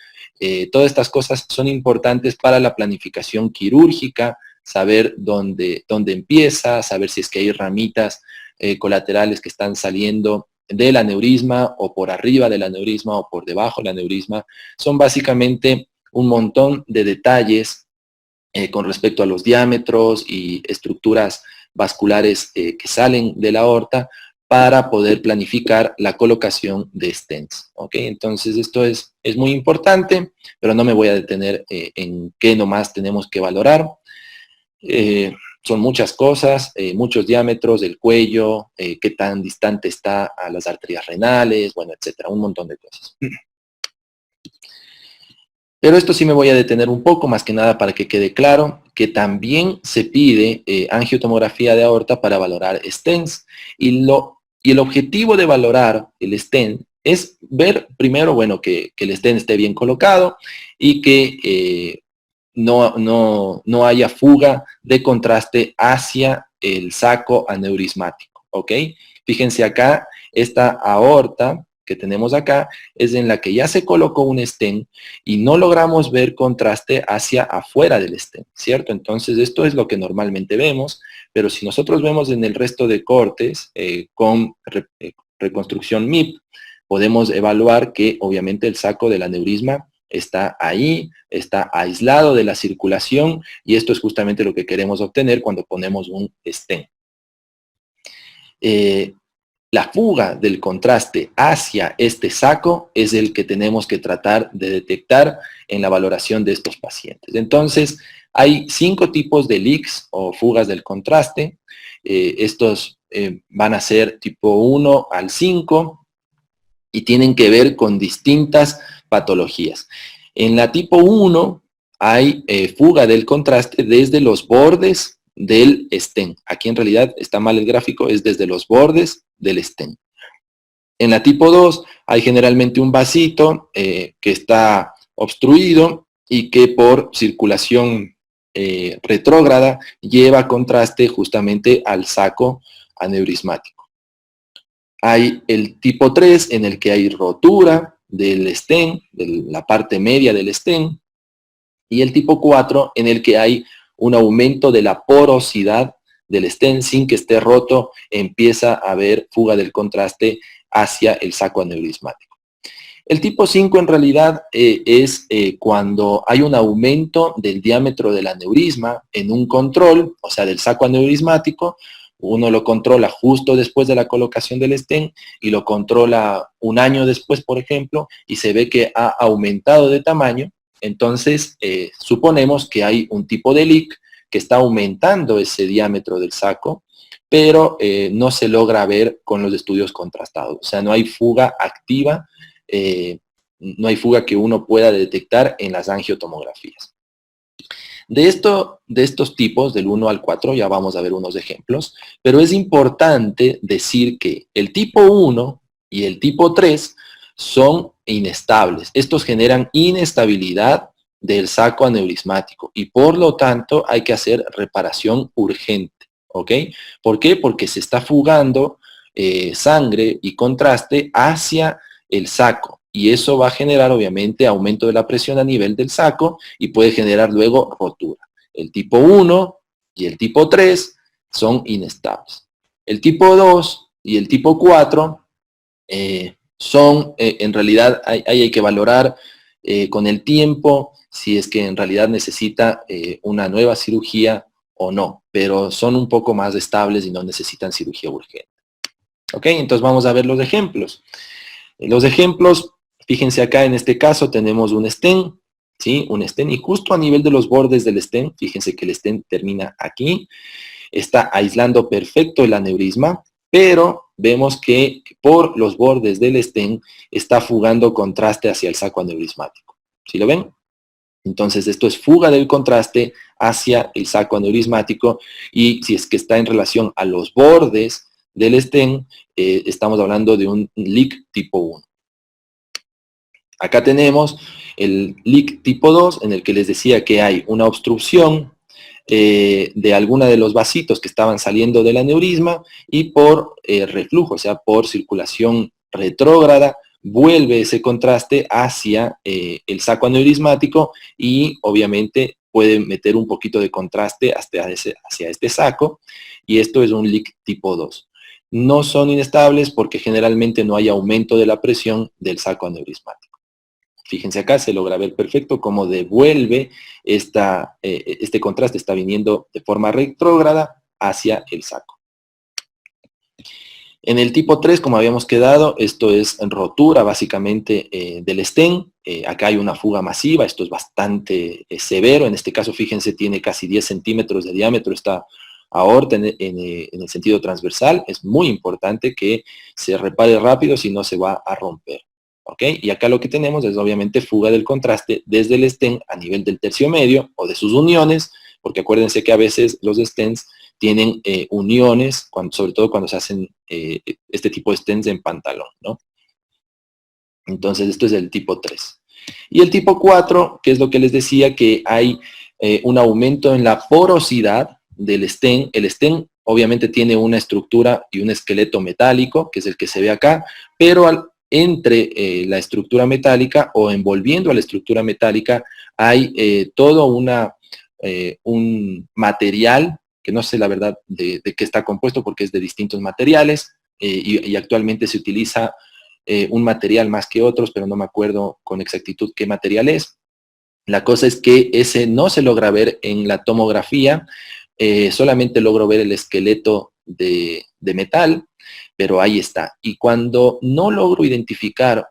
Todas estas cosas son importantes para la planificación quirúrgica, saber dónde empieza, saber si es que hay ramitas colaterales que están saliendo del aneurisma, o por arriba del aneurisma, o por debajo del aneurisma. Son básicamente un montón de detalles con respecto a los diámetros y estructuras vasculares que salen de la aorta, para poder planificar la colocación de stents. ¿Ok? Entonces esto es muy importante, pero no me voy a detener en qué nomás tenemos que valorar. Son muchas cosas, muchos diámetros del cuello, qué tan distante está a las arterias renales, bueno, etcétera, un montón de cosas. Pero esto sí me voy a detener un poco, más que nada para que quede claro que también se pide angiotomografía de aorta para valorar stents, y el objetivo de valorar el stent es ver primero, bueno, que el stent esté bien colocado y que no haya fuga de contraste hacia el saco aneurismático, ¿ok? Fíjense acá, esta aorta que tenemos acá es en la que ya se colocó un stent y no logramos ver contraste hacia afuera del stent, ¿cierto? Entonces esto es lo que normalmente vemos, pero si nosotros vemos en el resto de cortes con reconstrucción MIP, podemos evaluar que obviamente el saco del aneurisma está ahí, está aislado de la circulación, y esto es justamente lo que queremos obtener cuando ponemos un stent. La fuga del contraste hacia este saco es el que tenemos que tratar de detectar en la valoración de estos pacientes. Entonces, hay 5 tipos de leaks o fugas del contraste. Estos van a ser tipo 1 al 5 y tienen que ver con distintas patologías. En la tipo 1 hay fuga del contraste desde los bordes del estén. Aquí en realidad está mal el gráfico, es desde los bordes del estén. En la tipo 2 hay generalmente un vasito que está obstruido y que por circulación retrógrada lleva contraste justamente al saco aneurismático. Hay el tipo 3 en el que hay rotura del estén, de la parte media del estén, y el tipo 4 en el que hay un aumento de la porosidad del estén sin que esté roto, empieza a haber fuga del contraste hacia el saco aneurismático. El tipo 5 en realidad es cuando hay un aumento del diámetro del aneurisma en un control, o sea, del saco aneurismático. Uno lo controla justo después de la colocación del estén y lo controla un año después, por ejemplo, y se ve que ha aumentado de tamaño. Entonces, suponemos que hay un tipo de leak que está aumentando ese diámetro del saco, pero no se logra ver con los estudios contrastados. O sea, no hay fuga activa, no hay fuga que uno pueda detectar en las angiotomografías. De estos tipos, del 1 al 4, ya vamos a ver unos ejemplos, pero es importante decir que el tipo 1 y el tipo 3 son inestables. Estos generan inestabilidad del saco aneurismático y por lo tanto hay que hacer reparación urgente, ¿ok? ¿Por qué? Porque se está fugando sangre y contraste hacia el saco y eso va a generar obviamente aumento de la presión a nivel del saco y puede generar luego rotura. El tipo 1 y el tipo 3 son inestables. El tipo 2 y el tipo 4 son, en realidad, hay que valorar con el tiempo si es que en realidad necesita una nueva cirugía o no, pero son un poco más estables y no necesitan cirugía urgente. Ok, entonces vamos a ver los ejemplos. Los ejemplos, fíjense acá en este caso tenemos un estén, ¿sí? Un estén y justo a nivel de los bordes del estén, fíjense que el estén termina aquí, está aislando perfecto el aneurisma, pero vemos que por los bordes del estén está fugando contraste hacia el saco aneurismático. ¿Sí lo ven? Entonces esto es fuga del contraste hacia el saco aneurismático y si es que está en relación a los bordes del estén, estamos hablando de un leak tipo 1. Acá tenemos el leak tipo 2 en el que les decía que hay una obstrucción de alguna de los vasitos que estaban saliendo del aneurisma y por reflujo, o sea, por circulación retrógrada, vuelve ese contraste hacia el saco aneurismático y obviamente puede meter un poquito de contraste hacia este saco y esto es un leak tipo 2. No son inestables porque generalmente no hay aumento de la presión del saco aneurismático. Fíjense acá, se logra ver perfecto cómo devuelve este contraste, está viniendo de forma retrógrada hacia el saco. En el tipo 3, como habíamos quedado, esto es rotura básicamente del estén. Acá hay una fuga masiva, esto es bastante severo. En este caso, fíjense, tiene casi 10 centímetros de diámetro esta aorta en el sentido transversal. Es muy importante que se repare rápido, si no se va a romper. ¿Ok? Y acá lo que tenemos es obviamente fuga del contraste desde el estén a nivel del tercio medio o de sus uniones, porque acuérdense que a veces los stents tienen uniones, sobre todo cuando se hacen este tipo de stents en pantalón, ¿no? Entonces esto es el tipo 3. Y el tipo 4, que es lo que les decía, que hay un aumento en la porosidad del stent. El stent obviamente tiene una estructura y un esqueleto metálico, que es el que se ve acá, pero entre la estructura metálica o envolviendo a la estructura metálica hay todo un material que no sé la verdad de qué está compuesto porque es de distintos materiales y actualmente se utiliza un material más que otros, pero no me acuerdo con exactitud qué material es. La cosa es que ese no se logra ver en la tomografía, solamente logro ver el esqueleto de metal, pero ahí está. Y cuando no logro identificar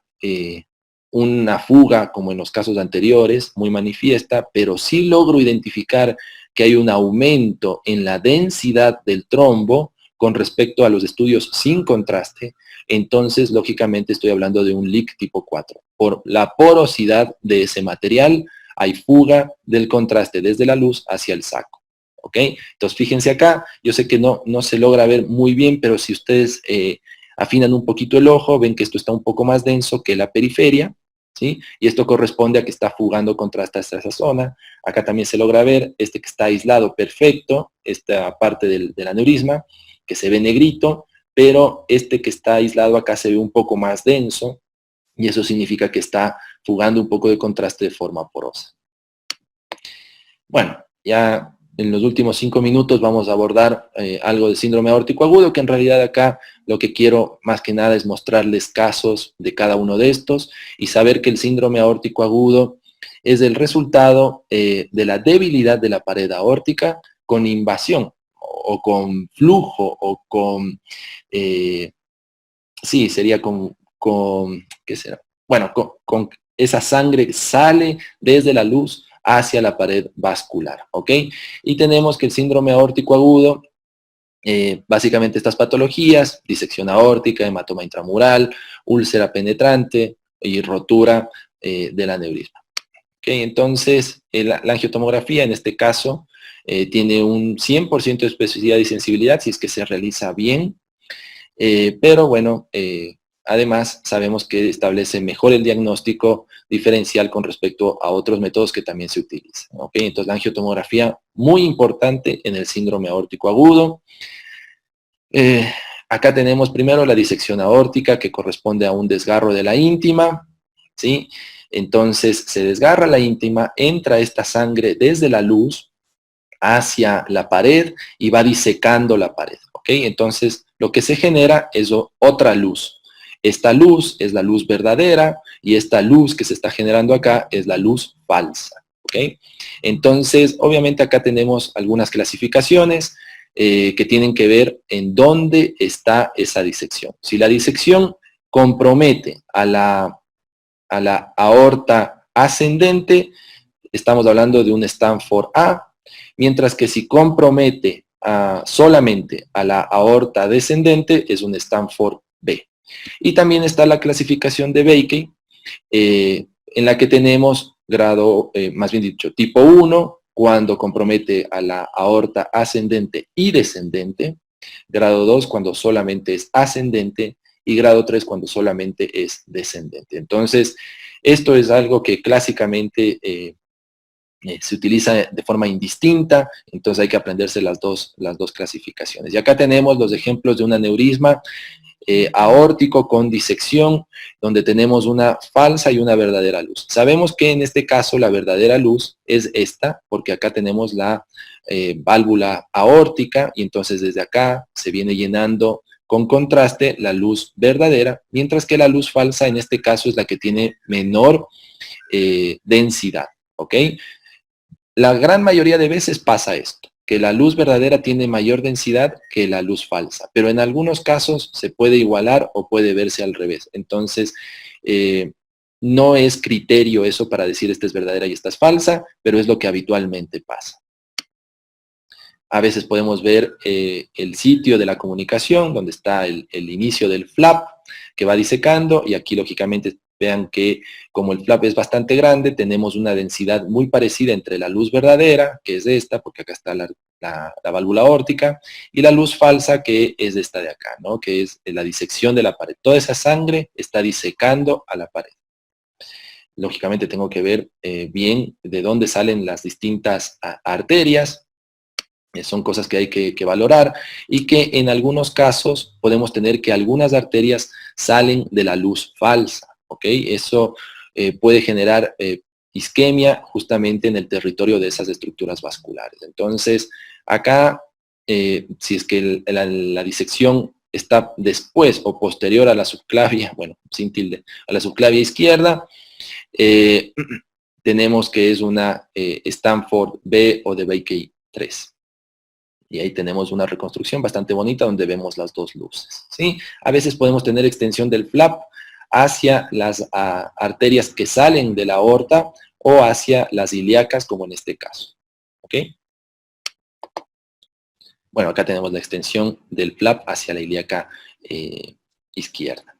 una fuga, como en los casos anteriores, muy manifiesta, pero sí logro identificar que hay un aumento en la densidad del trombo con respecto a los estudios sin contraste, entonces lógicamente estoy hablando de un leak tipo 4. Por la porosidad de ese material hay fuga del contraste desde la luz hacia el saco. ¿ok? Entonces fíjense acá, yo sé que no se logra ver muy bien, pero si ustedes afinan un poquito el ojo, ven que esto está un poco más denso que la periferia, ¿sí? Y esto corresponde a que está fugando contra esa zona. Acá también se logra ver este que está aislado perfecto, esta parte del aneurisma, que se ve negrito, pero este que está aislado acá se ve un poco más denso, y eso significa que está fugando un poco de contraste de forma porosa. Bueno, ya en los últimos 5 minutos vamos a abordar algo de síndrome aórtico agudo, que en realidad acá lo que quiero más que nada es mostrarles casos de cada uno de estos y saber que el síndrome aórtico agudo es el resultado de la debilidad de la pared aórtica con invasión o con flujo o con, sí, sería ¿qué será? Bueno, con esa sangre sale desde la luz hacia la pared vascular, ¿ok? Y tenemos que el síndrome aórtico agudo, básicamente estas patologías, disección aórtica, hematoma intramural, úlcera penetrante y rotura del aneurisma. ¿Ok? Entonces, la angiotomografía en este caso tiene un 100% de especificidad y sensibilidad si es que se realiza bien, pero bueno, además sabemos que establece mejor el diagnóstico diferencial con respecto a otros métodos que también se utilizan. ¿Ok? Entonces la angiotomografía muy importante en el síndrome aórtico agudo. Acá tenemos primero la disección aórtica que corresponde a un desgarro de la íntima, ¿sí? Entonces se desgarra la íntima, entra esta sangre desde la luz hacia la pared y va disecando la pared, ¿ok? Entonces lo que se genera es otra luz. Esta luz es la luz verdadera y esta luz que se está generando acá es la luz falsa, ¿ok? Entonces, obviamente acá tenemos algunas clasificaciones que tienen que ver en dónde está esa disección. Si la disección compromete a la aorta ascendente, estamos hablando de un Stanford A, mientras que si compromete solamente a la aorta descendente, es un Stanford B. Y también está la clasificación de Baker, en la que tenemos grado, más bien dicho, tipo 1, cuando compromete a la aorta ascendente y descendente, grado 2 cuando solamente es ascendente y grado 3 cuando solamente es descendente. Entonces, esto es algo que clásicamente se utiliza de forma indistinta, entonces hay que aprenderse las dos clasificaciones. Y acá tenemos los ejemplos de un aneurisma aórtico con disección, donde tenemos una falsa y una verdadera luz. Sabemos que en este caso la verdadera luz es esta, porque acá tenemos la válvula aórtica y entonces desde acá se viene llenando con contraste la luz verdadera, mientras que la luz falsa en este caso es la que tiene menor densidad, ¿ok? La gran mayoría de veces pasa esto, que la luz verdadera tiene mayor densidad que la luz falsa, pero en algunos casos se puede igualar o puede verse al revés. Entonces, no es criterio eso para decir esta es verdadera y esta es falsa, pero es lo que habitualmente pasa. A veces podemos ver el sitio de la comunicación, donde está el inicio del flap, que va disecando, y aquí lógicamente vean que como el flap es bastante grande, tenemos una densidad muy parecida entre la luz verdadera, que es esta, porque acá está la válvula aórtica, y la luz falsa, que es esta de acá, ¿no? Que es la disección de la pared. Toda esa sangre está disecando a la pared. Lógicamente tengo que ver bien de dónde salen las distintas arterias. Son cosas que hay que valorar y que en algunos casos podemos tener que algunas arterias salen de la luz falsa, ¿ok? Eso puede generar isquemia justamente en el territorio de esas estructuras vasculares. Entonces, acá, si es que la disección está después o posterior a la subclavia, bueno, sin tilde, a la subclavia izquierda, tenemos que es una Stanford B o de Baker 3. Y ahí tenemos una reconstrucción bastante bonita donde vemos las dos luces, ¿sí? A veces podemos tener extensión del flap hacia las arterias que salen de la aorta o hacia las ilíacas, como en este caso, ¿ok? Bueno, acá tenemos la extensión del flap hacia la ilíaca izquierda.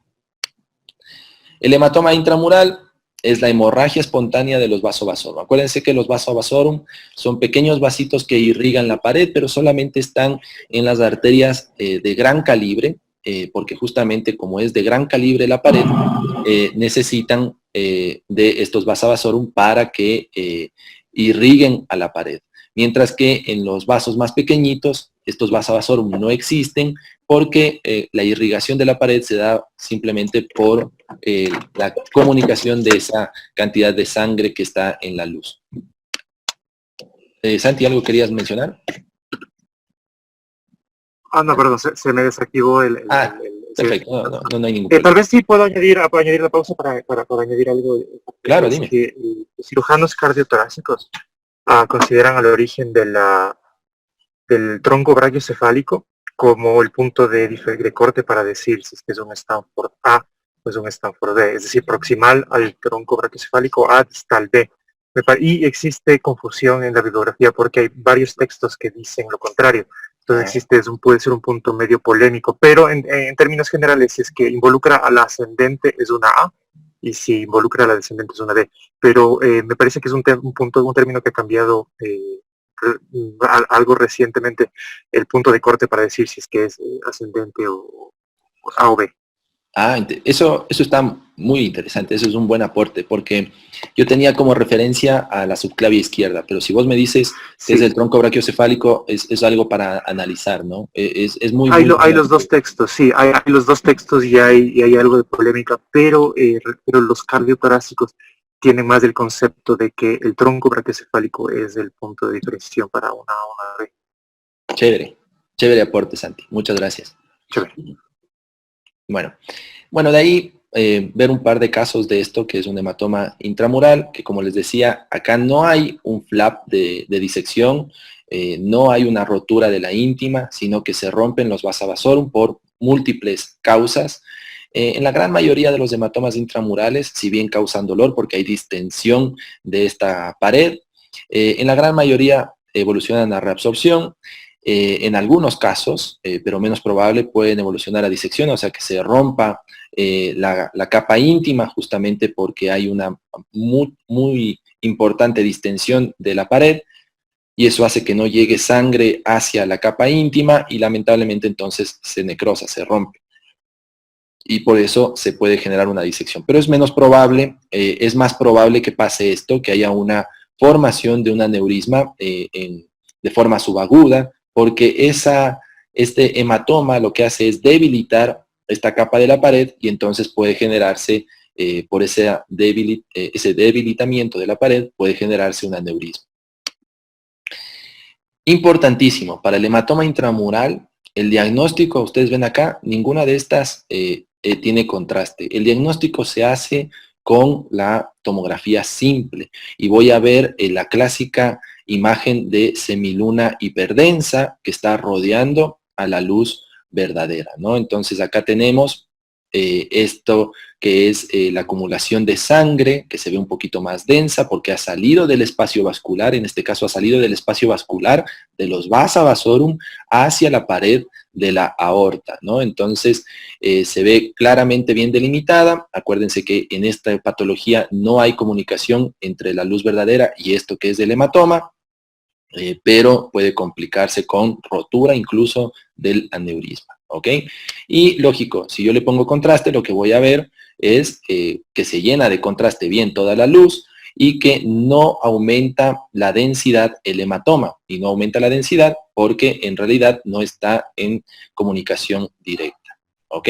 El hematoma intramural es la hemorragia espontánea de los vasovasorum. Acuérdense que los vasovasorum son pequeños vasitos que irrigan la pared, pero solamente están en las arterias de gran calibre, porque justamente como es de gran calibre la pared, necesitan de estos vasovasorum para que irriguen a la pared. Mientras que en los vasos más pequeñitos, estos vasovasorum no existen porque la irrigación de la pared se da simplemente por la comunicación de esa cantidad de sangre que está en la luz. Santi, ¿algo querías mencionar? No, perdón, se me desactivó perfecto, no hay ningún problema. Tal vez sí puedo añadir la pausa para añadir algo. Claro, dime. Que los cirujanos cardiotorácicos consideran al origen del tronco brachiocefálico como el punto de corte para decir si es que es un Stanford A o es un Stanford B, es decir, proximal al tronco brachiocefálico A distal B. Y existe confusión en la bibliografía porque hay varios textos que dicen lo contrario. Entonces puede ser un punto medio polémico, pero en términos generales, si es que involucra a la ascendente es una A, y si involucra a la descendente es una B. Pero me parece que es un término que ha cambiado algo recientemente, el punto de corte para decir si es que es ascendente o A o B. Eso está muy interesante, eso es un buen aporte, porque yo tenía como referencia a la subclavia izquierda, pero si vos me dices que es el tronco brachiocefálico, es algo para analizar, ¿no? Es muy... Hay los dos textos, sí, hay los dos textos y hay algo de polémica, pero los cardiotorácicos tienen más el concepto de que el tronco brachiocefálico es el punto de diferenciación para una B. Chévere aporte, Santi, muchas gracias. Chévere. Bueno, de ahí ver un par de casos de esto, que es un hematoma intramural, que como les decía, acá no hay un flap de disección, no hay una rotura de la íntima, sino que se rompen los vasovasorum por múltiples causas. En la gran mayoría de los hematomas intramurales, si bien causan dolor porque hay distensión de esta pared, en la gran mayoría evolucionan a reabsorción. En algunos casos, pero menos probable, pueden evolucionar a disección, o sea que se rompa la capa íntima justamente porque hay una muy importante distensión de la pared y eso hace que no llegue sangre hacia la capa íntima y lamentablemente entonces se necrosa, se rompe. Y por eso se puede generar una disección. Pero es menos probable, es más probable que pase esto, que haya una formación de un aneurisma de forma subaguda, porque este hematoma lo que hace es debilitar esta capa de la pared y entonces puede generarse, por ese debilitamiento de la pared, puede generarse un aneurisma. Importantísimo, para el hematoma intramural, el diagnóstico, ustedes ven acá, ninguna de estas tiene contraste. El diagnóstico se hace con la tomografía simple y voy a ver la clásica imagen de semiluna hiperdensa que está rodeando a la luz verdadera, ¿no? Entonces acá tenemos esto que es la acumulación de sangre, que se ve un poquito más densa porque ha salido del espacio vascular, en este caso ha salido del espacio vascular de los vasa vasorum hacia la pared de la aorta, ¿no? Entonces se ve claramente bien delimitada. Acuérdense que en esta patología no hay comunicación entre la luz verdadera y esto que es el hematoma, pero puede complicarse con rotura incluso del aneurisma, ¿ok? Y lógico, si yo le pongo contraste, lo que voy a ver es que se llena de contraste bien toda la luz y que no aumenta la densidad el hematoma, y no aumenta la densidad porque en realidad no está en comunicación directa, ¿ok?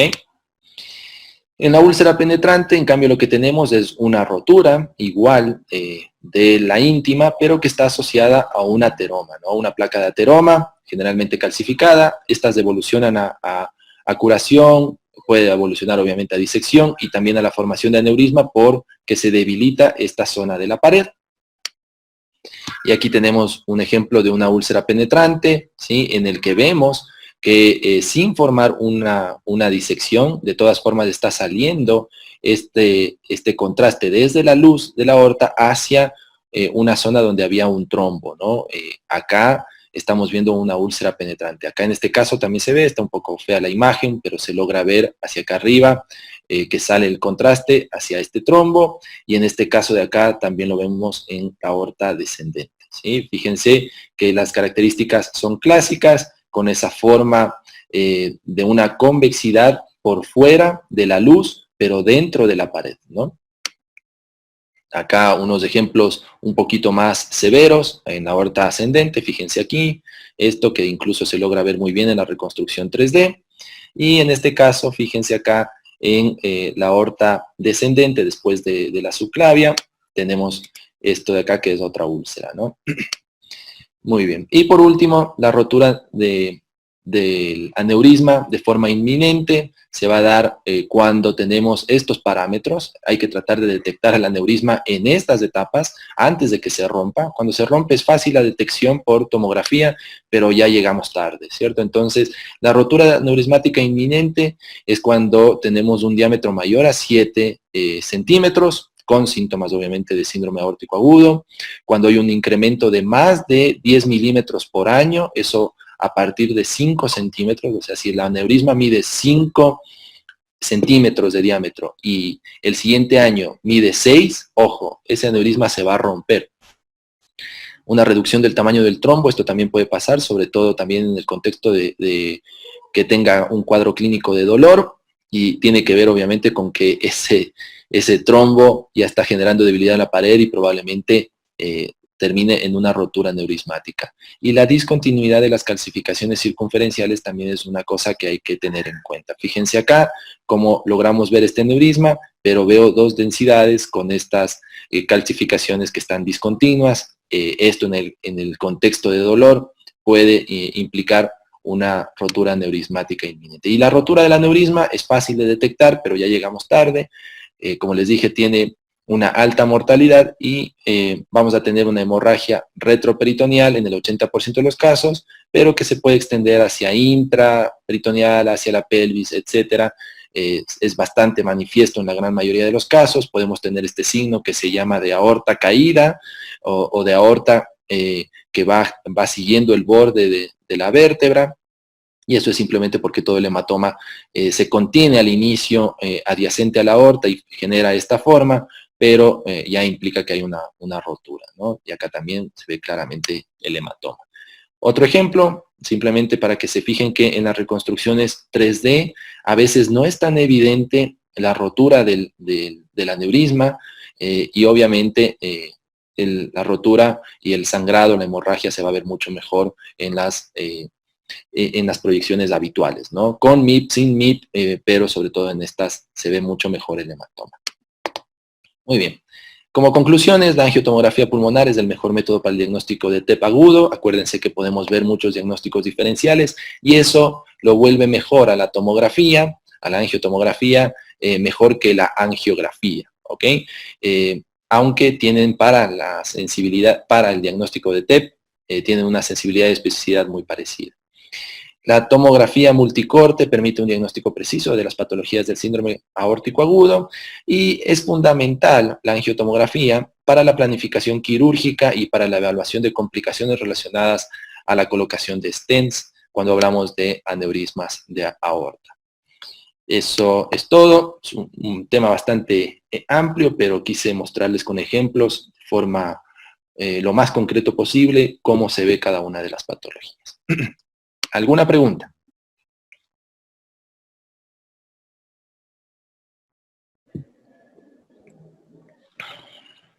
En la úlcera penetrante, en cambio, lo que tenemos es una rotura igual de la íntima, pero que está asociada a un ateroma, ¿no? Una placa de ateroma, generalmente calcificada. Estas evolucionan a curación, puede evolucionar obviamente a disección y también a la formación de aneurisma porque se debilita esta zona de la pared. Y aquí tenemos un ejemplo de una úlcera penetrante, ¿sí? En el que vemos que sin formar una disección, de todas formas está saliendo este contraste desde la luz de la aorta hacia una zona donde había un trombo, ¿no? Acá estamos viendo una úlcera penetrante. Acá en este caso también se ve, está un poco fea la imagen, pero se logra ver hacia acá arriba que sale el contraste hacia este trombo, y en este caso de acá también lo vemos en la aorta descendente, ¿sí? Fíjense que las características son clásicas, con esa forma de una convexidad por fuera de la luz, pero dentro de la pared, ¿no? Acá unos ejemplos un poquito más severos en la aorta ascendente, fíjense aquí, esto que incluso se logra ver muy bien en la reconstrucción 3D, y en este caso, fíjense acá en la aorta descendente después de la subclavia, tenemos esto de acá que es otra úlcera, ¿no? Muy bien. Y por último, la rotura del aneurisma de forma inminente se va a dar cuando tenemos estos parámetros. Hay que tratar de detectar el aneurisma en estas etapas antes de que se rompa. Cuando se rompe es fácil la detección por tomografía, pero ya llegamos tarde, ¿cierto? Entonces, la rotura aneurismática inminente es cuando tenemos un diámetro mayor a 7 centímetros, con síntomas obviamente de síndrome aórtico agudo. Cuando hay un incremento de más de 10 milímetros por año, eso a partir de 5 centímetros, o sea, si el aneurisma mide 5 centímetros de diámetro y el siguiente año mide 6, ojo, ese aneurisma se va a romper. Una reducción del tamaño del trombo, esto también puede pasar, sobre todo también en el contexto de que tenga un cuadro clínico de dolor, y tiene que ver obviamente con que ese trombo ya está generando debilidad en la pared y probablemente termine en una rotura aneurismática. Y la discontinuidad de las calcificaciones circunferenciales también es una cosa que hay que tener en cuenta. Fíjense acá cómo logramos ver este aneurisma, pero veo dos densidades con estas calcificaciones que están discontinuas. Esto en el contexto de dolor puede implicar una rotura aneurismática inminente. Y la rotura del aneurisma es fácil de detectar, pero ya llegamos tarde. Como les dije, tiene una alta mortalidad y vamos a tener una hemorragia retroperitoneal en el 80% de los casos, pero que se puede extender hacia intraperitoneal, hacia la pelvis, etcétera. Es bastante manifiesto en la gran mayoría de los casos. Podemos tener este signo que se llama de aorta caída o de aorta que va siguiendo el borde de la vértebra, y eso es simplemente porque todo el hematoma se contiene al inicio adyacente a la aorta y genera esta forma, pero ya implica que hay una rotura, ¿no? Y acá también se ve claramente el hematoma. Otro ejemplo, simplemente para que se fijen que en las reconstrucciones 3D a veces no es tan evidente la rotura del aneurisma y obviamente la rotura y el sangrado, la hemorragia se va a ver mucho mejor en las proyecciones habituales, ¿no? Con MIP, sin MIP, pero sobre todo en estas se ve mucho mejor el hematoma. Muy bien. Como conclusiones, la angiotomografía pulmonar es el mejor método para el diagnóstico de TEP agudo. Acuérdense que podemos ver muchos diagnósticos diferenciales y eso lo vuelve mejor a la tomografía, a la angiotomografía, mejor que la angiografía, ¿ok? Aunque tienen para la sensibilidad, para el diagnóstico de TEP, tienen una sensibilidad y especificidad muy parecida. La tomografía multicorte permite un diagnóstico preciso de las patologías del síndrome aórtico agudo y es fundamental la angiotomografía para la planificación quirúrgica y para la evaluación de complicaciones relacionadas a la colocación de stents cuando hablamos de aneurismas de aorta. Eso es todo, es un tema bastante amplio, pero quise mostrarles con ejemplos de forma lo más concreto posible cómo se ve cada una de las patologías. ¿Alguna pregunta?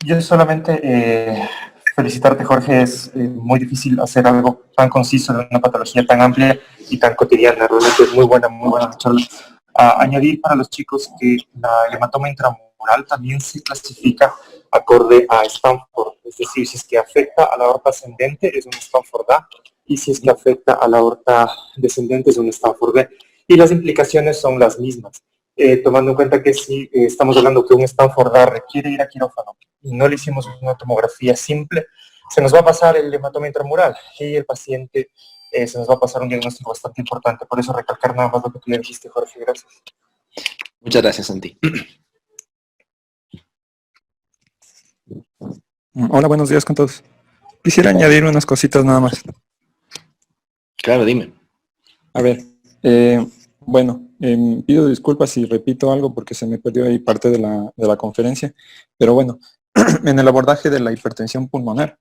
Yo solamente felicitarte, Jorge. Es muy difícil hacer algo tan conciso de una patología tan amplia y tan cotidiana. Realmente es muy buena la charla. Añadir para los chicos que el hematoma intramural también se clasifica acorde a Stanford. Es decir, si es que afecta a la aorta ascendente es un Stanford A, y si es que afecta a la aorta descendente es un Stanford B. Y las implicaciones son las mismas. Tomando en cuenta que si estamos hablando que un Stanford A requiere ir a quirófano y no le hicimos una tomografía simple, se nos va a pasar el hematoma intramural y el paciente se nos va a pasar un diagnóstico bastante importante. Por eso recalcar nada más lo que tú le dijiste, Jorge. Gracias. Muchas gracias, Santi. Hola, buenos días con todos. Quisiera añadir unas cositas nada más. Claro, dime. A ver, bueno, pido disculpas si repito algo porque se me perdió ahí parte de la conferencia, pero bueno, en el abordaje de la hipertensión pulmonar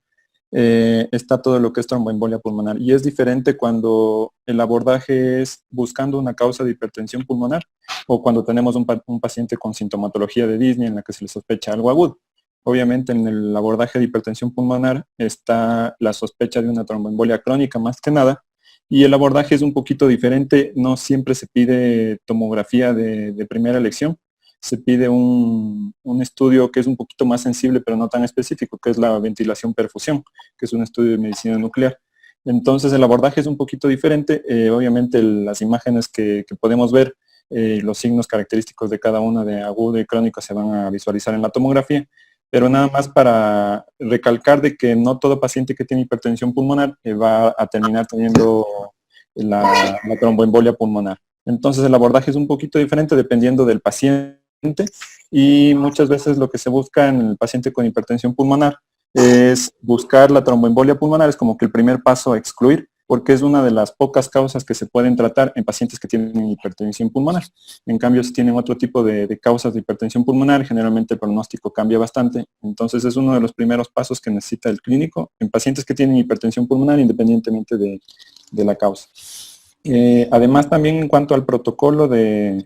está todo lo que es tromboembolia pulmonar y es diferente cuando el abordaje es buscando una causa de hipertensión pulmonar o cuando tenemos un paciente con sintomatología de Disney en la que se le sospecha algo agudo. Obviamente en el abordaje de hipertensión pulmonar está la sospecha de una tromboembolia crónica más que nada, y el abordaje es un poquito diferente, no siempre se pide tomografía de primera elección, se pide un estudio que es un poquito más sensible pero no tan específico, que es la ventilación perfusión, que es un estudio de medicina nuclear. Entonces el abordaje es un poquito diferente, obviamente las imágenes que podemos ver, los signos característicos de cada una de agudo y crónico se van a visualizar en la tomografía, pero nada más para recalcar de que no todo paciente que tiene hipertensión pulmonar va a terminar teniendo la tromboembolia pulmonar. Entonces el abordaje es un poquito diferente dependiendo del paciente y muchas veces lo que se busca en el paciente con hipertensión pulmonar es buscar la tromboembolia pulmonar, es como que el primer paso a excluir, porque es una de las pocas causas que se pueden tratar en pacientes que tienen hipertensión pulmonar. En cambio, si tienen otro tipo de causas de hipertensión pulmonar, generalmente el pronóstico cambia bastante. Entonces es uno de los primeros pasos que necesita el clínico en pacientes que tienen hipertensión pulmonar independientemente de la causa. Además, también en cuanto al protocolo de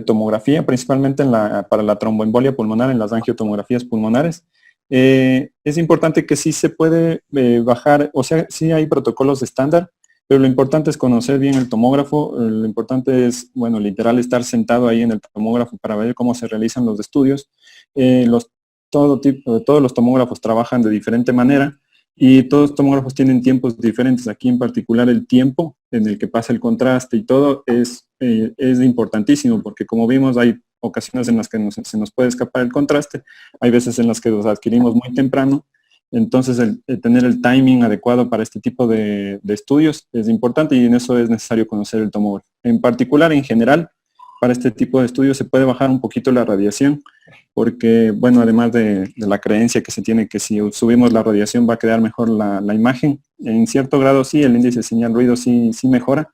tomografía, principalmente para la tromboembolia pulmonar, en las angiotomografías pulmonares, es importante que sí se puede bajar, o sea, sí hay protocolos estándar, pero lo importante es conocer bien el tomógrafo, lo importante es, bueno, literal estar sentado ahí en el tomógrafo para ver cómo se realizan los estudios. Todos los tomógrafos trabajan de diferente manera y todos los tomógrafos tienen tiempos diferentes. Aquí en particular el tiempo en el que pasa el contraste y todo es importantísimo porque como vimos hay ocasiones en las que se nos puede escapar el contraste, hay veces en las que los adquirimos muy temprano, entonces el tener el timing adecuado para este tipo de estudios es importante y en eso es necesario conocer el tomógrafo. En particular, en general, para este tipo de estudios se puede bajar un poquito la radiación, porque, bueno, además de la creencia que se tiene que si subimos la radiación va a quedar mejor la imagen, en cierto grado sí, el índice de señal ruido sí mejora,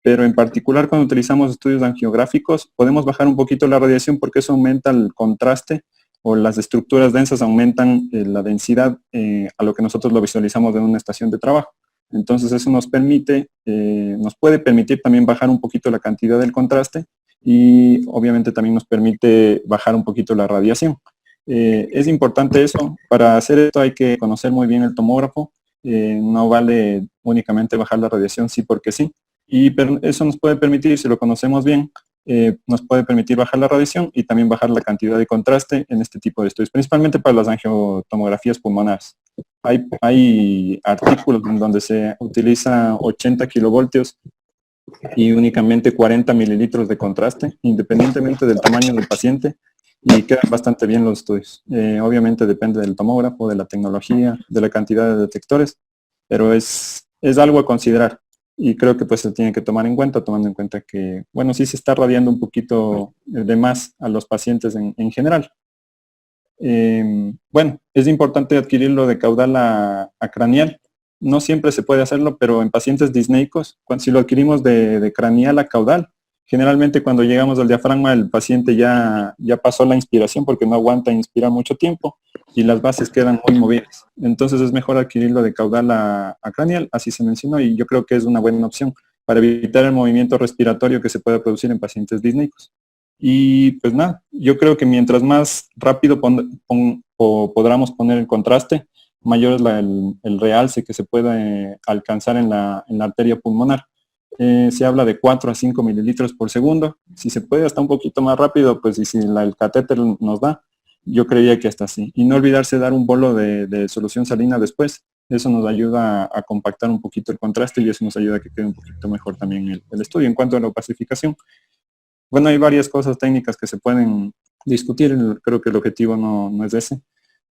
pero en particular cuando utilizamos estudios angiográficos podemos bajar un poquito la radiación porque eso aumenta el contraste o las estructuras densas aumentan la densidad a lo que nosotros lo visualizamos en una estación de trabajo. Entonces eso nos puede permitir también bajar un poquito la cantidad del contraste y obviamente también nos permite bajar un poquito la radiación. Es importante eso. Para hacer esto hay que conocer muy bien el tomógrafo. No vale únicamente bajar la radiación sí porque sí. Pero eso nos puede permitir, si lo conocemos bien, nos puede permitir bajar la radiación y también bajar la cantidad de contraste en este tipo de estudios, principalmente para las angiotomografías pulmonares. Hay artículos en donde se utiliza 80 kilovoltios y únicamente 40 mililitros de contraste, independientemente del tamaño del paciente, y quedan bastante bien los estudios. Obviamente depende del tomógrafo, de la tecnología, de la cantidad de detectores, pero es algo a considerar y creo que pues se tiene que tomar en cuenta, tomando en cuenta que, bueno, sí se está radiando un poquito de más a los pacientes en general. Bueno, es importante adquirirlo de caudal a craneal. No siempre se puede hacerlo, pero en pacientes disneicos, si lo adquirimos de craneal a caudal, generalmente cuando llegamos al diafragma el paciente ya pasó la inspiración porque no aguanta inspirar mucho tiempo y las bases quedan muy movidas. Entonces es mejor adquirirlo de caudal a craneal, así se mencionó, y yo creo que es una buena opción para evitar el movimiento respiratorio que se puede producir en pacientes disneicos. Y pues nada, yo creo que mientras más rápido podamos poner el contraste, mayor es el realce que se puede alcanzar en la arteria pulmonar. Se habla de 4 a 5 mililitros por segundo. Si se puede hasta un poquito más rápido, pues y si el catéter nos da, yo creía que hasta así. Y no olvidarse dar un bolo de solución salina después. Eso nos ayuda a compactar un poquito el contraste y eso nos ayuda a que quede un poquito mejor también el estudio. En cuanto a la opacificación, bueno, hay varias cosas técnicas que se pueden discutir, creo que el objetivo no es ese,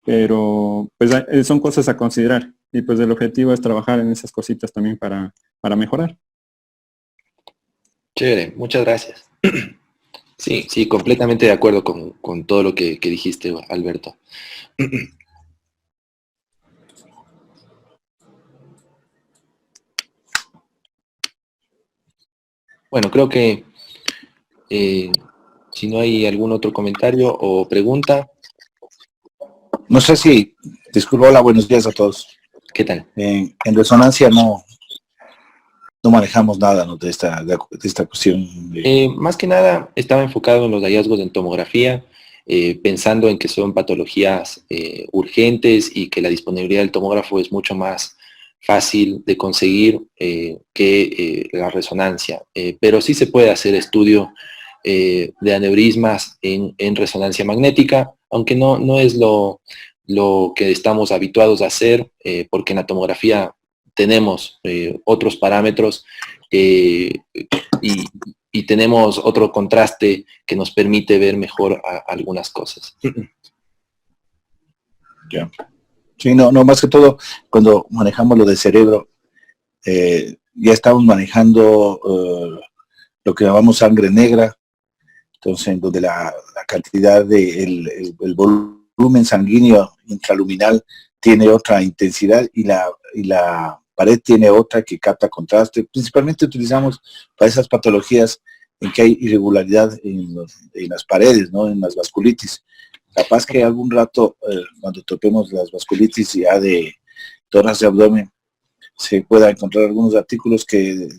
pero pues son cosas a considerar y pues el objetivo es trabajar en esas cositas también para mejorar. Chévere, muchas gracias. Sí, completamente de acuerdo con todo lo que dijiste, Alberto. Bueno, creo que si no hay algún otro comentario o pregunta. No sé si, disculpa, hola, buenos días a todos. ¿Qué tal? En resonancia no manejamos nada, ¿no?, de esta cuestión. Más que nada estaba enfocado en los hallazgos en tomografía, pensando en que son patologías urgentes y que la disponibilidad del tomógrafo es mucho más fácil de conseguir que la resonancia. Pero sí se puede hacer estudio de aneurismas en resonancia magnética, aunque no es lo que estamos habituados a hacer, porque en la tomografía tenemos otros parámetros y tenemos otro contraste que nos permite ver mejor algunas cosas. Ya. Sí, no, más que todo, cuando manejamos lo del cerebro, ya estamos manejando lo que llamamos sangre negra, entonces en donde la cantidad de el volumen sanguíneo intraluminal tiene otra intensidad y la pared tiene otra que capta contraste. Principalmente utilizamos para esas patologías en que hay irregularidad en las paredes, ¿no?, en las vasculitis. Capaz que algún rato, cuando topemos las vasculitis ya de tórax de abdomen, se pueda encontrar algunos artículos que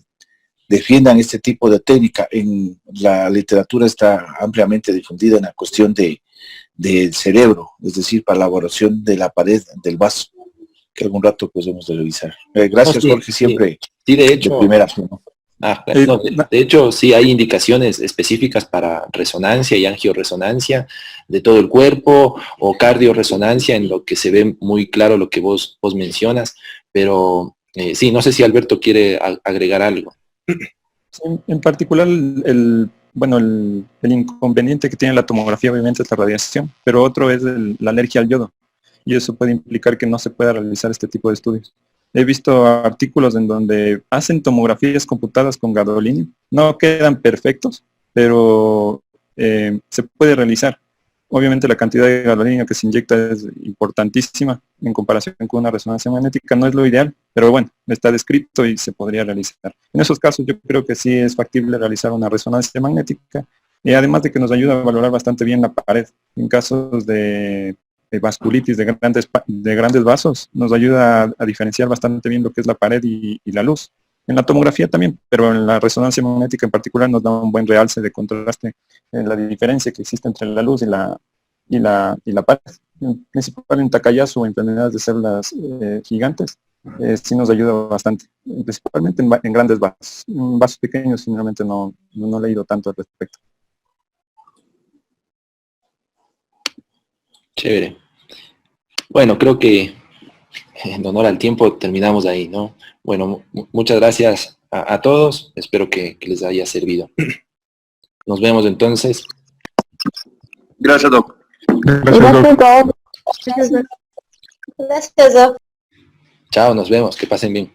defiendan este tipo de técnica. En la literatura está ampliamente difundida en la cuestión del cerebro, es decir, para la elaboración de la pared del vaso, que algún rato podemos revisar. Gracias, Sí, Jorge, siempre sí, de hecho, de primera. ¿No? No, de hecho, sí hay indicaciones específicas para resonancia y angioresonancia de todo el cuerpo o cardioresonancia, en lo que se ve muy claro lo que vos mencionas, pero sí, no sé si Alberto quiere agregar algo. Sí, en particular, el inconveniente que tiene la tomografía obviamente es la radiación, pero otro es la alergia al yodo, y eso puede implicar que no se pueda realizar este tipo de estudios. He visto artículos en donde hacen tomografías computadas con gadolinium, no quedan perfectos, pero se puede realizar. Obviamente la cantidad de gadolinio que se inyecta es importantísima en comparación con una resonancia magnética, no es lo ideal, pero bueno, está descrito y se podría realizar. En esos casos yo creo que sí es factible realizar una resonancia magnética, y además de que nos ayuda a valorar bastante bien la pared. En casos de vasculitis de grandes vasos, nos ayuda a diferenciar bastante bien lo que es la pared y la luz. En la tomografía también, pero en la resonancia magnética en particular nos da un buen realce de contraste en la diferencia que existe entre la luz y la pared. Principalmente en Takayasu o enfermedades de células gigantes, sí nos ayuda bastante, principalmente en grandes vasos. En vasos pequeños generalmente no he leído tanto al respecto. Chévere. Bueno, creo que en honor al tiempo terminamos ahí, ¿no? Bueno, muchas gracias a todos, espero que les haya servido. Nos vemos entonces. Gracias, Doc. Gracias, Doc. Gracias, Doc. Chao, nos vemos, que pasen bien.